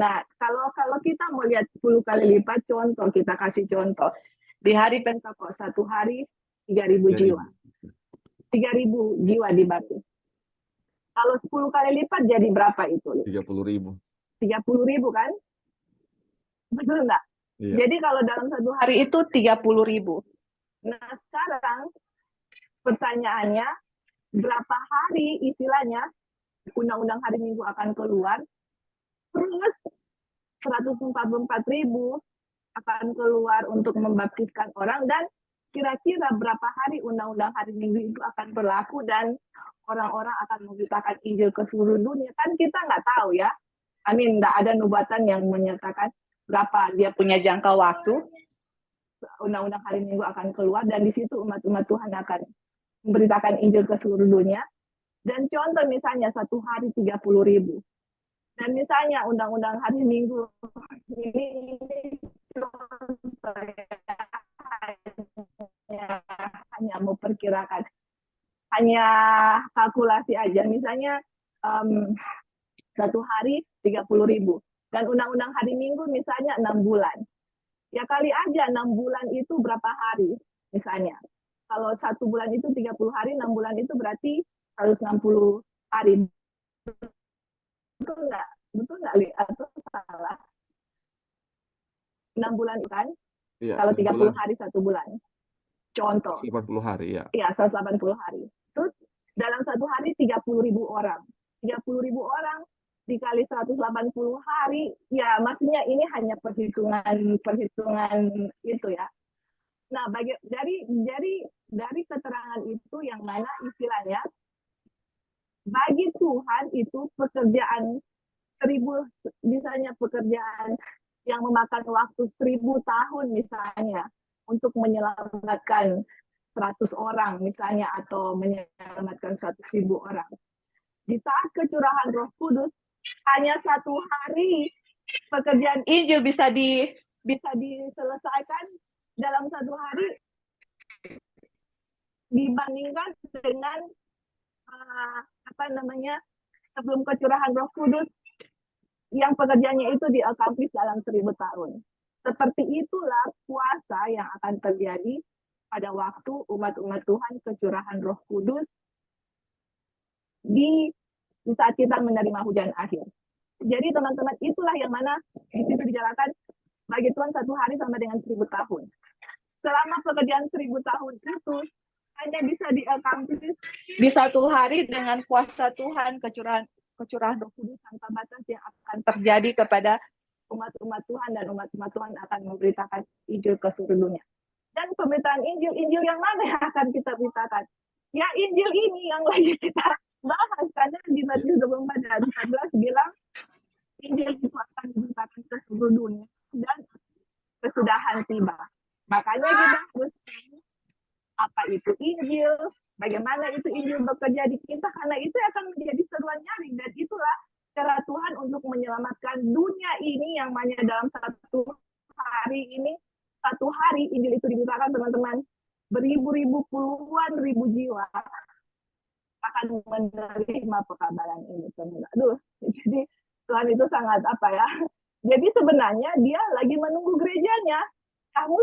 Nah, kalau kita mau lihat 10 kali lipat, contoh, kita kasih contoh. Di hari Pentakosta 1 hari 3.000 jiwa. 3.000 jiwa dibaptis. Kalau 10 kali lipat jadi berapa itu? 30.000. 30.000 kan? Betul enggak? Iya. Jadi kalau dalam 1 hari itu 30.000. Nah, sekarang pertanyaannya, berapa hari istilahnya undang-undang hari Minggu akan keluar, terus 144.000 akan keluar untuk membaptiskan orang, dan kira-kira berapa hari undang-undang hari Minggu itu akan berlaku dan orang-orang akan memberitakan Injil ke seluruh dunia. Kan kita nggak tahu ya. Tidak ada nubuatan yang menyatakan berapa dia punya jangka waktu undang-undang hari Minggu akan keluar, dan di situ umat-umat Tuhan akan memberitakan Injil ke seluruh dunia. Dan contoh misalnya 1 hari 30.000. Dan misalnya undang-undang hari Minggu ini hanya memperkirakan, hanya kalkulasi aja. Misalnya 1 hari 30.000. Dan undang-undang hari Minggu misalnya 6 bulan. Ya kali aja 6 bulan itu berapa hari misalnya. Kalau 1 bulan itu 30 hari, 6 bulan itu berarti 160 hari. Betul nggak? Betul nggak, Li? Atau salah? 6 bulan kan? Iya, Kalau 30 bulan. hari 1 bulan. Contoh. 80 hari ya. Iya, 180 hari. Terus dalam 1 hari 30.000 orang. 30.000 orang dikali 180 hari, ya maksudnya ini hanya perhitungan itu ya. Nah, dari keterangan itu yang mana istilahnya, bagi Tuhan itu pekerjaan 1000, misalnya pekerjaan yang memakan waktu 1000 tahun misalnya untuk menyelamatkan 100 orang misalnya, atau menyelamatkan 100.000 orang. Di saat kecurahan Roh Kudus, hanya 1 hari pekerjaan Injil bisa diselesaikan dalam 1 hari, dibandingkan dengan sebelum kecurahan Roh Kudus yang pekerjaannya itu di-accomplish dalam 1000 tahun. Seperti itulah puasa yang akan terjadi pada waktu umat-umat Tuhan kecurahan Roh Kudus di saat kita menerima hujan akhir. Jadi teman-teman, itulah yang mana di situ dijelaskan Bagi Tuhan 1 hari sama dengan 1000 tahun. Selama pekerjaan 1000 tahun itu hanya bisa di-accomplish di 1 hari dengan kuasa Tuhan, kecurahan Roh Kudus tanpa batas yang akan terjadi kepada umat-umat Tuhan, dan umat-umat Tuhan akan memberitakan Injil ke seluruh dunia. Dan pemberitaan Injil yang mana yang akan kita beritakan? Ya Injil ini yang lagi kita bahas, karena di Matius 24 dan 14 bilang Injil itu akan diberitakan ke seluruh dunia dan kesudahan tiba. Makanya kita harus tahu apa itu Injil, bagaimana itu Injil bekerja di kita, karena itu akan menjadi seruan nyaring, dan itulah cara Tuhan untuk menyelamatkan dunia ini yang hanya dalam 1 hari ini. 1 hari Injil itu diberitakan, teman-teman, beribu-ribu, puluhan ribu jiwa akan menerima pekabaran ini. Aduh, jadi Tuhan itu sangat apa ya? Jadi sebenarnya dia lagi menunggu gerejanya. Kamu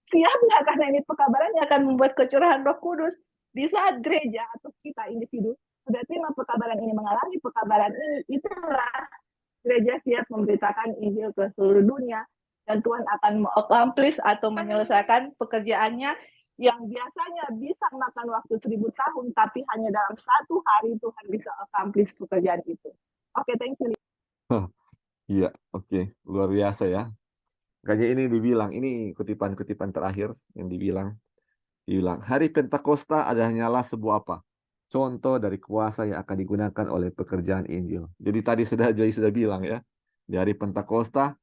siap nggak? Karena ini pekabarannya akan membuat kecurahan Roh Kudus. Di saat gereja atau kita individu sudah terima pekabaran ini, mengalami pekabaran ini, itulah gereja siap memberitakan Injil ke seluruh dunia, dan Tuhan akan mengaccomplish atau menyelesaikan pekerjaannya yang biasanya bisa makan waktu 1000 tahun, tapi hanya dalam 1 hari Tuhan bisa accomplish pekerjaan itu. Oke, thank you. Iya, oke. Luar biasa ya. Makanya ini dibilang, ini kutipan-kutipan terakhir yang dibilang, hari Pentakosta hanyalah sebuah apa? Contoh dari kuasa yang akan digunakan oleh pekerjaan Injil. Jadi tadi Joy sudah bilang ya, di hari Pentakosta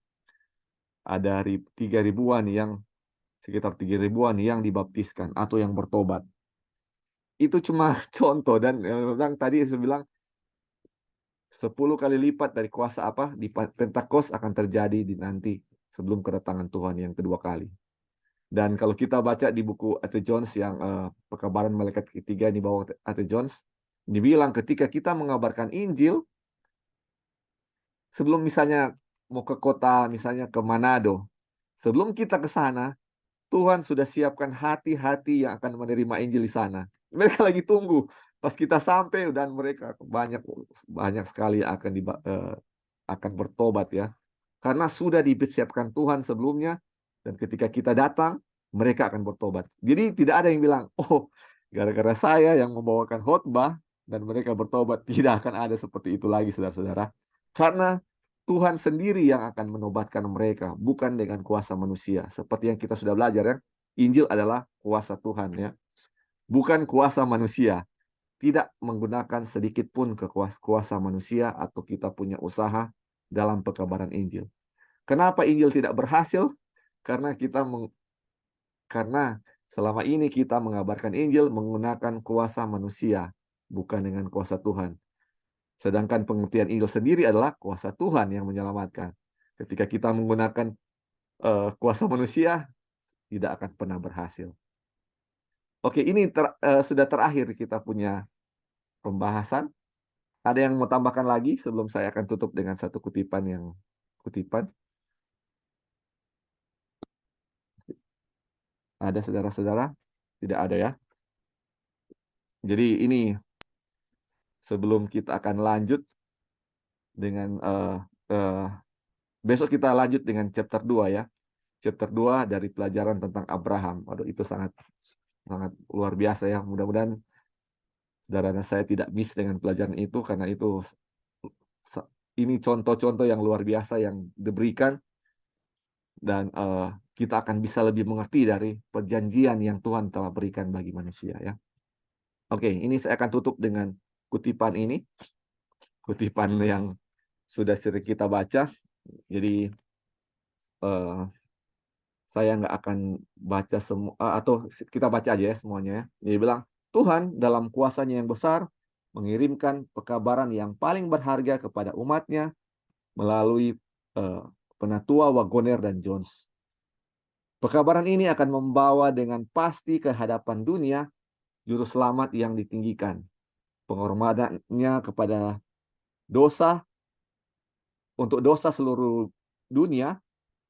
ada 3.000-an sekitar 3.000-an yang dibaptiskan atau yang bertobat. Itu cuma contoh, dan yang tadi saya bilang 10 kali lipat dari kuasa apa di Pentakosta akan terjadi di nanti sebelum kedatangan Tuhan yang kedua kali. Dan kalau kita baca di buku A.T. Jones yang Pekabaran Malaikat Ketiga di bawah A.T. Jones, dibilang ketika kita mengabarkan Injil, sebelum misalnya mau ke kota, misalnya ke Manado, sebelum kita ke sana, Tuhan sudah siapkan hati-hati yang akan menerima Injil di sana. Mereka lagi tunggu. Pas kita sampai, dan mereka banyak sekali akan bertobat ya. Karena sudah disiapkan Tuhan sebelumnya, dan ketika kita datang, mereka akan bertobat. Jadi tidak ada yang bilang, oh, gara-gara saya yang membawakan khotbah dan mereka bertobat. Tidak akan ada seperti itu lagi, saudara-saudara. Karena Tuhan sendiri yang akan menobatkan mereka, bukan dengan kuasa manusia. Seperti yang kita sudah belajar ya, Injil adalah kuasa Tuhan ya, bukan kuasa manusia. Tidak menggunakan sedikit pun kuasa manusia atau kita punya usaha dalam pekabaran Injil. Kenapa Injil tidak berhasil? Karena karena selama ini kita mengabarkan Injil menggunakan kuasa manusia, bukan dengan kuasa Tuhan. Sedangkan pengertian Injil sendiri adalah kuasa Tuhan yang menyelamatkan. Ketika kita menggunakan kuasa manusia, tidak akan pernah berhasil. Oke, ini sudah terakhir kita punya pembahasan. Ada yang mau tambahkan lagi sebelum saya akan tutup dengan satu kutipan. Ada saudara-saudara? Tidak ada ya. Jadi ini sebelum kita akan lanjut dengan besok kita lanjut dengan chapter 2 ya. Chapter 2 dari pelajaran tentang Abraham. Aduh, itu sangat luar biasa ya. Mudah-mudahan saudara saya tidak miss dengan pelajaran itu, karena itu ini contoh-contoh yang luar biasa yang diberikan, dan kita akan bisa lebih mengerti dari perjanjian yang Tuhan telah berikan bagi manusia ya. Oke, ini saya akan tutup dengan kutipan ini. Kutipan yang sudah sering kita baca. Jadi saya nggak akan baca semua, atau kita baca aja ya semuanya. Dia bilang, Tuhan dalam kuasanya yang besar mengirimkan pekabaran yang paling berharga kepada umatnya melalui penatua Wagoner dan Jones. Pekabaran ini akan membawa dengan pasti ke hadapan dunia juru selamat yang ditinggikan. Penghormatannya kepada dosa, untuk dosa seluruh dunia,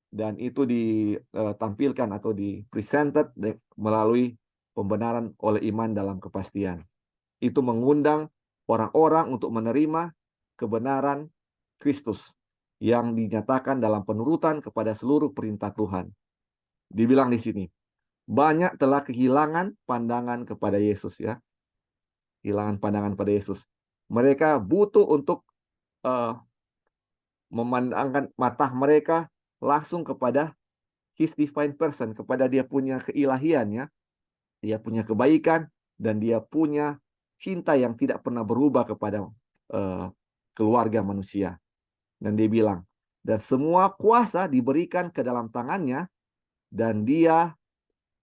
dan itu ditampilkan atau dipresented melalui pembenaran oleh iman dalam kepastian. Itu mengundang orang-orang untuk menerima kebenaran Kristus yang dinyatakan dalam penurutan kepada seluruh perintah Tuhan. Dibilang di sini, banyak telah kehilangan pandangan kepada Yesus ya. Kehilangan pandangan pada Yesus. Mereka butuh untuk memandangkan mata mereka langsung kepada His divine person, kepada dia punya keilahiannya, dia punya kebaikan, dan dia punya cinta yang tidak pernah berubah kepada keluarga manusia. Dan dia bilang, dan semua kuasa diberikan ke dalam tangannya, dan dia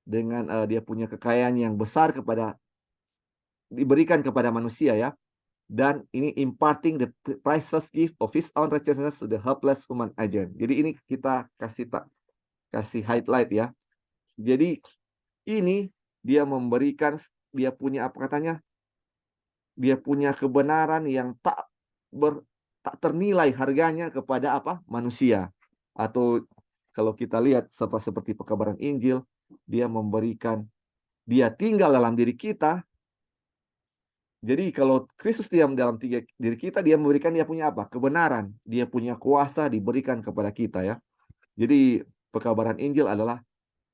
dengan dia punya kekayaan yang besar diberikan kepada manusia ya. Dan ini imparting the priceless gift of his own righteousness to the helpless human agent. Jadi ini kita kasih highlight ya. Jadi ini dia memberikan, dia punya apa katanya? Dia punya kebenaran yang tak ternilai harganya kepada apa? Manusia. Atau kalau kita lihat seperti pekabaran Injil, dia memberikan, dia tinggal dalam diri kita. Jadi kalau Kristus diam dalam diri kita, dia memberikan, dia punya apa? Kebenaran. Dia punya kuasa diberikan kepada kita ya. Jadi pekabaran Injil adalah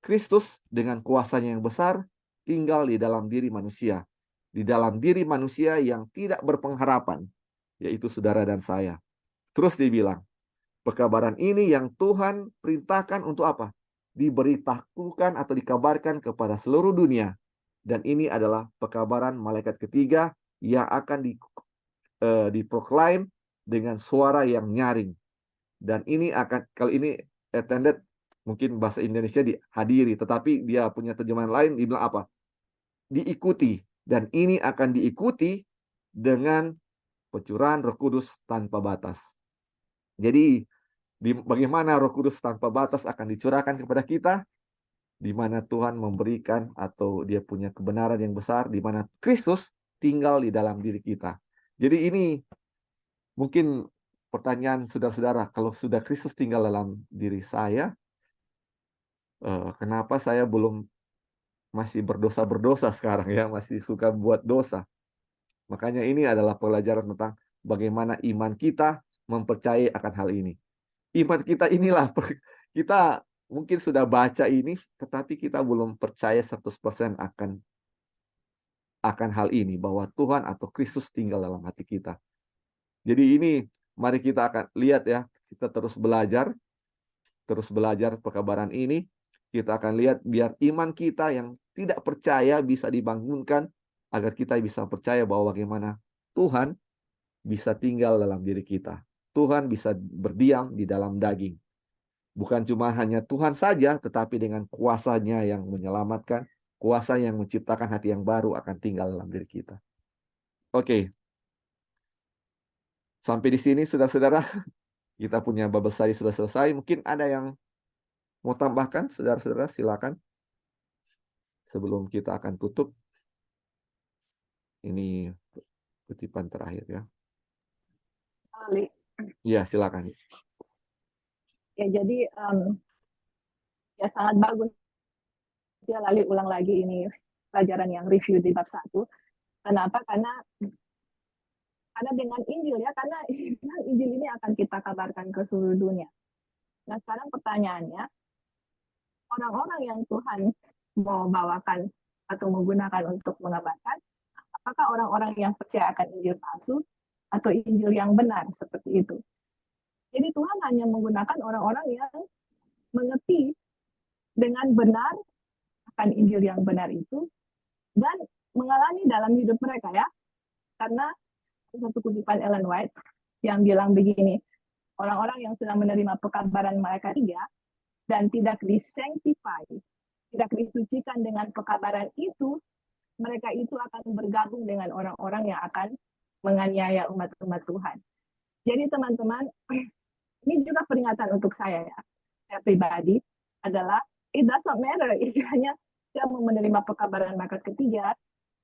Kristus dengan kuasanya yang besar tinggal di dalam diri manusia. Di dalam diri manusia yang tidak berpengharapan, yaitu saudara dan saya. Terus dibilang, pekabaran ini yang Tuhan perintahkan untuk apa? Diberitahukan atau dikabarkan kepada seluruh dunia. Dan ini adalah pekabaran malaikat ketiga yang akan diproklaim dengan suara yang nyaring. Dan ini akan, kalau ini attended, mungkin bahasa Indonesia dihadiri, tetapi dia punya terjemahan lain, dibilang apa? Diikuti. Dan ini akan diikuti dengan pencurahan Roh Kudus tanpa batas. Jadi, bagaimana Roh Kudus tanpa batas akan dicurahkan kepada kita? Di mana Tuhan memberikan atau dia punya kebenaran yang besar, di mana Kristus tinggal di dalam diri kita. Jadi ini mungkin pertanyaan saudara-saudara, kalau sudah Kristus tinggal dalam diri saya, kenapa saya masih berdosa sekarang ya, masih suka buat dosa? Makanya ini adalah pelajaran tentang bagaimana iman kita mempercayai akan hal ini. Iman kita inilah, kita mungkin sudah baca ini, tetapi kita belum percaya 100% akan hal ini, bahwa Tuhan atau Kristus tinggal dalam hati kita. Jadi ini, mari kita akan lihat ya, kita terus belajar pekabaran ini. Kita akan lihat biar iman kita yang tidak percaya bisa dibangunkan, agar kita bisa percaya bahwa bagaimana Tuhan bisa tinggal dalam diri kita. Tuhan bisa berdiam di dalam daging. Bukan cuma hanya Tuhan saja, tetapi dengan kuasanya yang menyelamatkan, kuasa yang menciptakan hati yang baru akan tinggal dalam diri kita. Oke. Sampai di sini, saudara-saudara. Kita punya Bible study sudah selesai. Mungkin ada yang mau tambahkan, saudara-saudara, silakan. Sebelum kita akan tutup. Ini kutipan terakhir ya. Ali. Ya, silakan. Ya, jadi ya sangat bagus ya Lali ulang lagi ini pelajaran yang review di bab 1. Kenapa? Karena dengan Injil ya, karena Injil ini akan kita kabarkan ke seluruh dunia. Nah, sekarang pertanyaannya, orang-orang yang Tuhan mau bawakan atau menggunakan untuk mengabarkan, apakah orang-orang yang percaya akan Injil palsu atau Injil yang benar seperti itu? Jadi Tuhan hanya menggunakan orang-orang yang mengerti dengan benar akan Injil yang benar itu dan mengalami dalam hidup mereka ya. Karena satu kutipan Ellen White yang bilang begini, orang-orang yang sudah menerima pekabaran malaikat 3 dan tidak disanctify, tidak disucikan dengan pekabaran itu, mereka itu akan bergabung dengan orang-orang yang akan menganiaya umat-umat Tuhan. Jadi teman-teman, ini juga peringatan untuk saya ya, saya pribadi adalah it doesn't matter, istilahnya saya mau menerima pekabaran malaikat ketiga,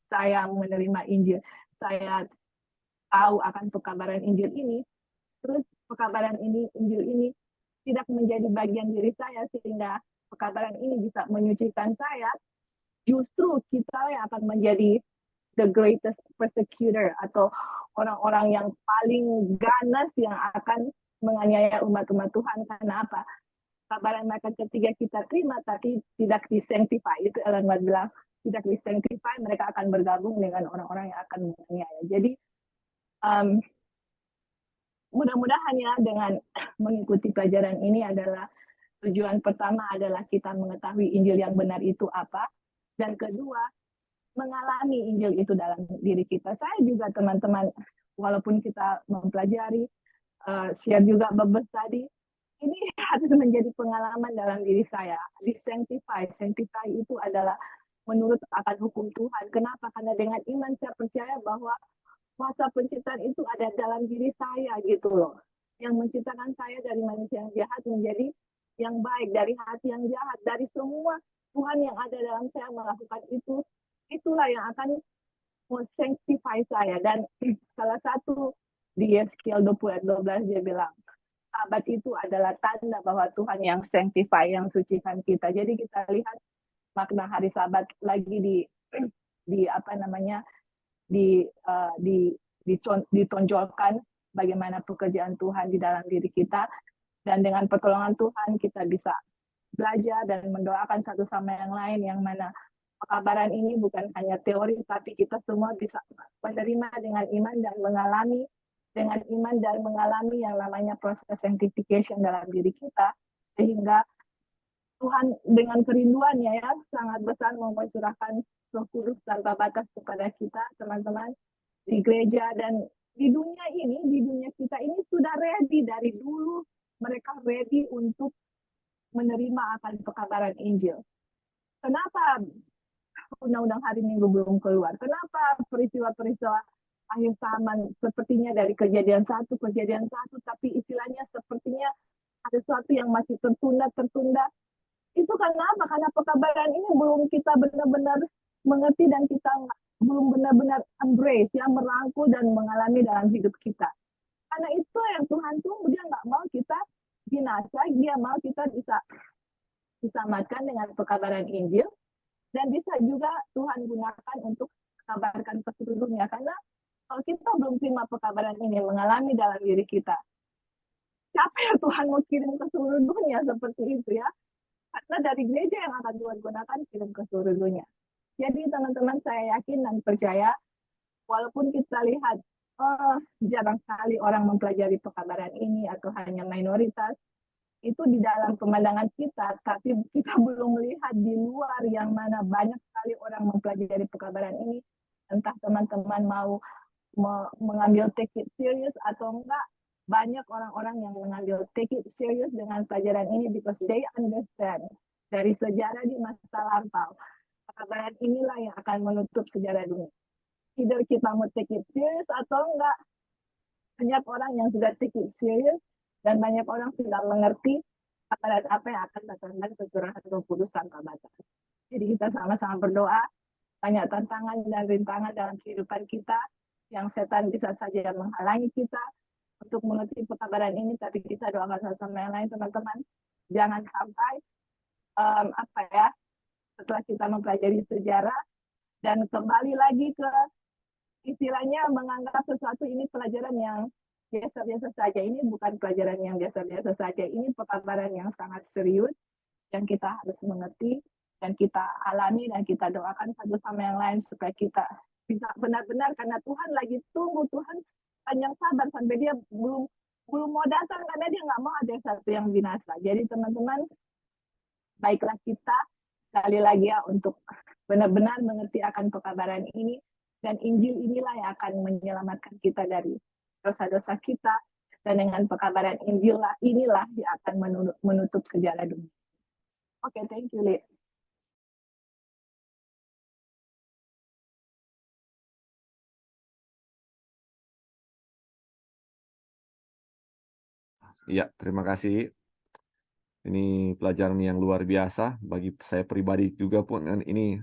saya menerima Injil, saya tahu akan pekabaran Injil ini, terus pekabaran ini, Injil ini tidak menjadi bagian diri saya sehingga pekabaran ini bisa menyucikan saya, justru kita yang akan menjadi the greatest persecutor atau orang-orang yang paling ganas yang akan menganiaya umat-umat Tuhan. Karena apa? Kabaran mereka ketiga kita terima, tapi tidak disanctify. Itu Ellen White bilang, tidak disanctify, mereka akan bergabung dengan orang-orang yang akan menganiaya. Jadi, mudah-mudahan ya dengan mengikuti pelajaran ini adalah tujuan pertama adalah kita mengetahui Injil yang benar itu apa, dan kedua mengalami Injil itu dalam diri kita. Saya juga teman-teman, walaupun kita mempelajari, share juga bebas tadi, ini harus menjadi pengalaman dalam diri saya. Disanctify, sanctify itu adalah menurut akan hukum Tuhan. Kenapa? Karena dengan iman saya percaya bahwa kuasa penciptaan itu ada dalam diri saya gitu loh. Yang menciptakan saya dari manusia yang jahat menjadi yang baik, dari hati yang jahat, dari semua Tuhan yang ada dalam saya melakukan itu, itulah yang akan sanctify saya. Dan salah satu di Yeskiel 20 ayat 12 dia bilang, Sabat itu adalah tanda bahwa Tuhan yang sanctify, yang sucikan kita. Jadi kita lihat makna hari Sabat lagi di apa namanya ditonjolkan bagaimana pekerjaan Tuhan di dalam diri kita, dan dengan pertolongan Tuhan kita bisa belajar dan mendoakan satu sama yang lain, yang mana pekabaran ini bukan hanya teori, tapi kita semua bisa menerima dengan iman dan mengalami dengan iman dan mengalami yang namanya proses sanctification dalam diri kita, sehingga Tuhan dengan kerinduannya ya sangat besar mau mencurahkan Roh Kudus tanpa batas kepada kita, teman-teman, di gereja dan di dunia ini, di dunia kita ini sudah ready dari dulu, mereka ready untuk menerima akan pekabaran Injil. Kenapa undang-undang hari Minggu belum keluar? Kenapa peristiwa-peristiwa akhir zaman sepertinya dari kejadian satu, tapi istilahnya sepertinya ada sesuatu yang masih tertunda. Itu karena apa? Karena pekabaran ini belum kita benar-benar mengerti dan kita belum benar-benar embrace, yang merangkul dan mengalami dalam hidup kita. Karena itu yang Tuhan tunggu, dia nggak mau kita binasa, dia mau kita bisa diselamatkan dengan pekabaran Injil, dan bisa juga Tuhan gunakan untuk kabarkan ke seluruh dunia. Karena kalau kita belum terima pekabaran ini, mengalami dalam diri kita, siapa yang Tuhan mau kirim ke seluruh dunia seperti itu ya? Karena dari gereja yang akan Tuhan gunakan kirim ke seluruh dunia. Jadi teman-teman, saya yakin dan percaya, walaupun kita lihat jarang sekali orang mempelajari pekabaran ini atau hanya minoritas, itu di dalam pemandangan kita, tapi kita belum melihat di luar yang mana banyak sekali orang mempelajari pekabaran ini. Entah teman-teman mau mengambil take it serious atau enggak, banyak orang-orang yang mengambil take it serious dengan pelajaran ini because they understand dari sejarah di masa lampau. Pekabaran inilah yang akan menutup sejarah dunia. Either kita mau take it serious atau enggak. Banyak orang yang sudah take it serious dan banyak orang sudah mengerti apa yang akan datangkan kecurahan Roh Kudus tanpa batas. Jadi kita sama-sama berdoa, banyak tantangan dan rintangan dalam kehidupan kita yang setan bisa saja menghalangi kita untuk mengerti pekabaran ini, tapi kita doakan satu sama yang lain, teman-teman. Jangan sampai setelah kita mempelajari sejarah dan kembali lagi ke istilahnya menganggap sesuatu ini pelajaran yang biasa-biasa saja. Ini bukan pelajaran yang biasa-biasa saja. Ini pekabaran yang sangat serius yang kita harus mengerti dan kita alami dan kita doakan satu sama yang lain supaya kita bisa benar-benar, karena Tuhan lagi tunggu, Tuhan panjang sabar sampai dia belum mau datang karena dia nggak mau ada satu yang binasa. Jadi teman-teman, baiklah kita sekali lagi ya untuk benar-benar mengerti akan pekabaran ini, dan Injil inilah yang akan menyelamatkan kita dari dosa-dosa kita, dan dengan pekabaran Injil inilah yang akan menutup sejarah dunia. Oke, thank you, Lee. Ya, terima kasih. Ini pelajaran yang luar biasa bagi saya pribadi juga pun, dan ini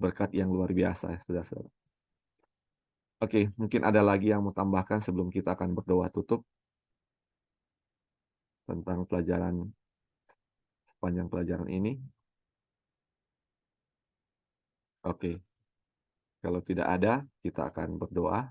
berkat yang luar biasa, saudara-saudara. Oke, mungkin ada lagi yang mau tambahkan sebelum kita akan berdoa tutup tentang pelajaran sepanjang pelajaran ini. Oke, kalau tidak ada, kita akan berdoa.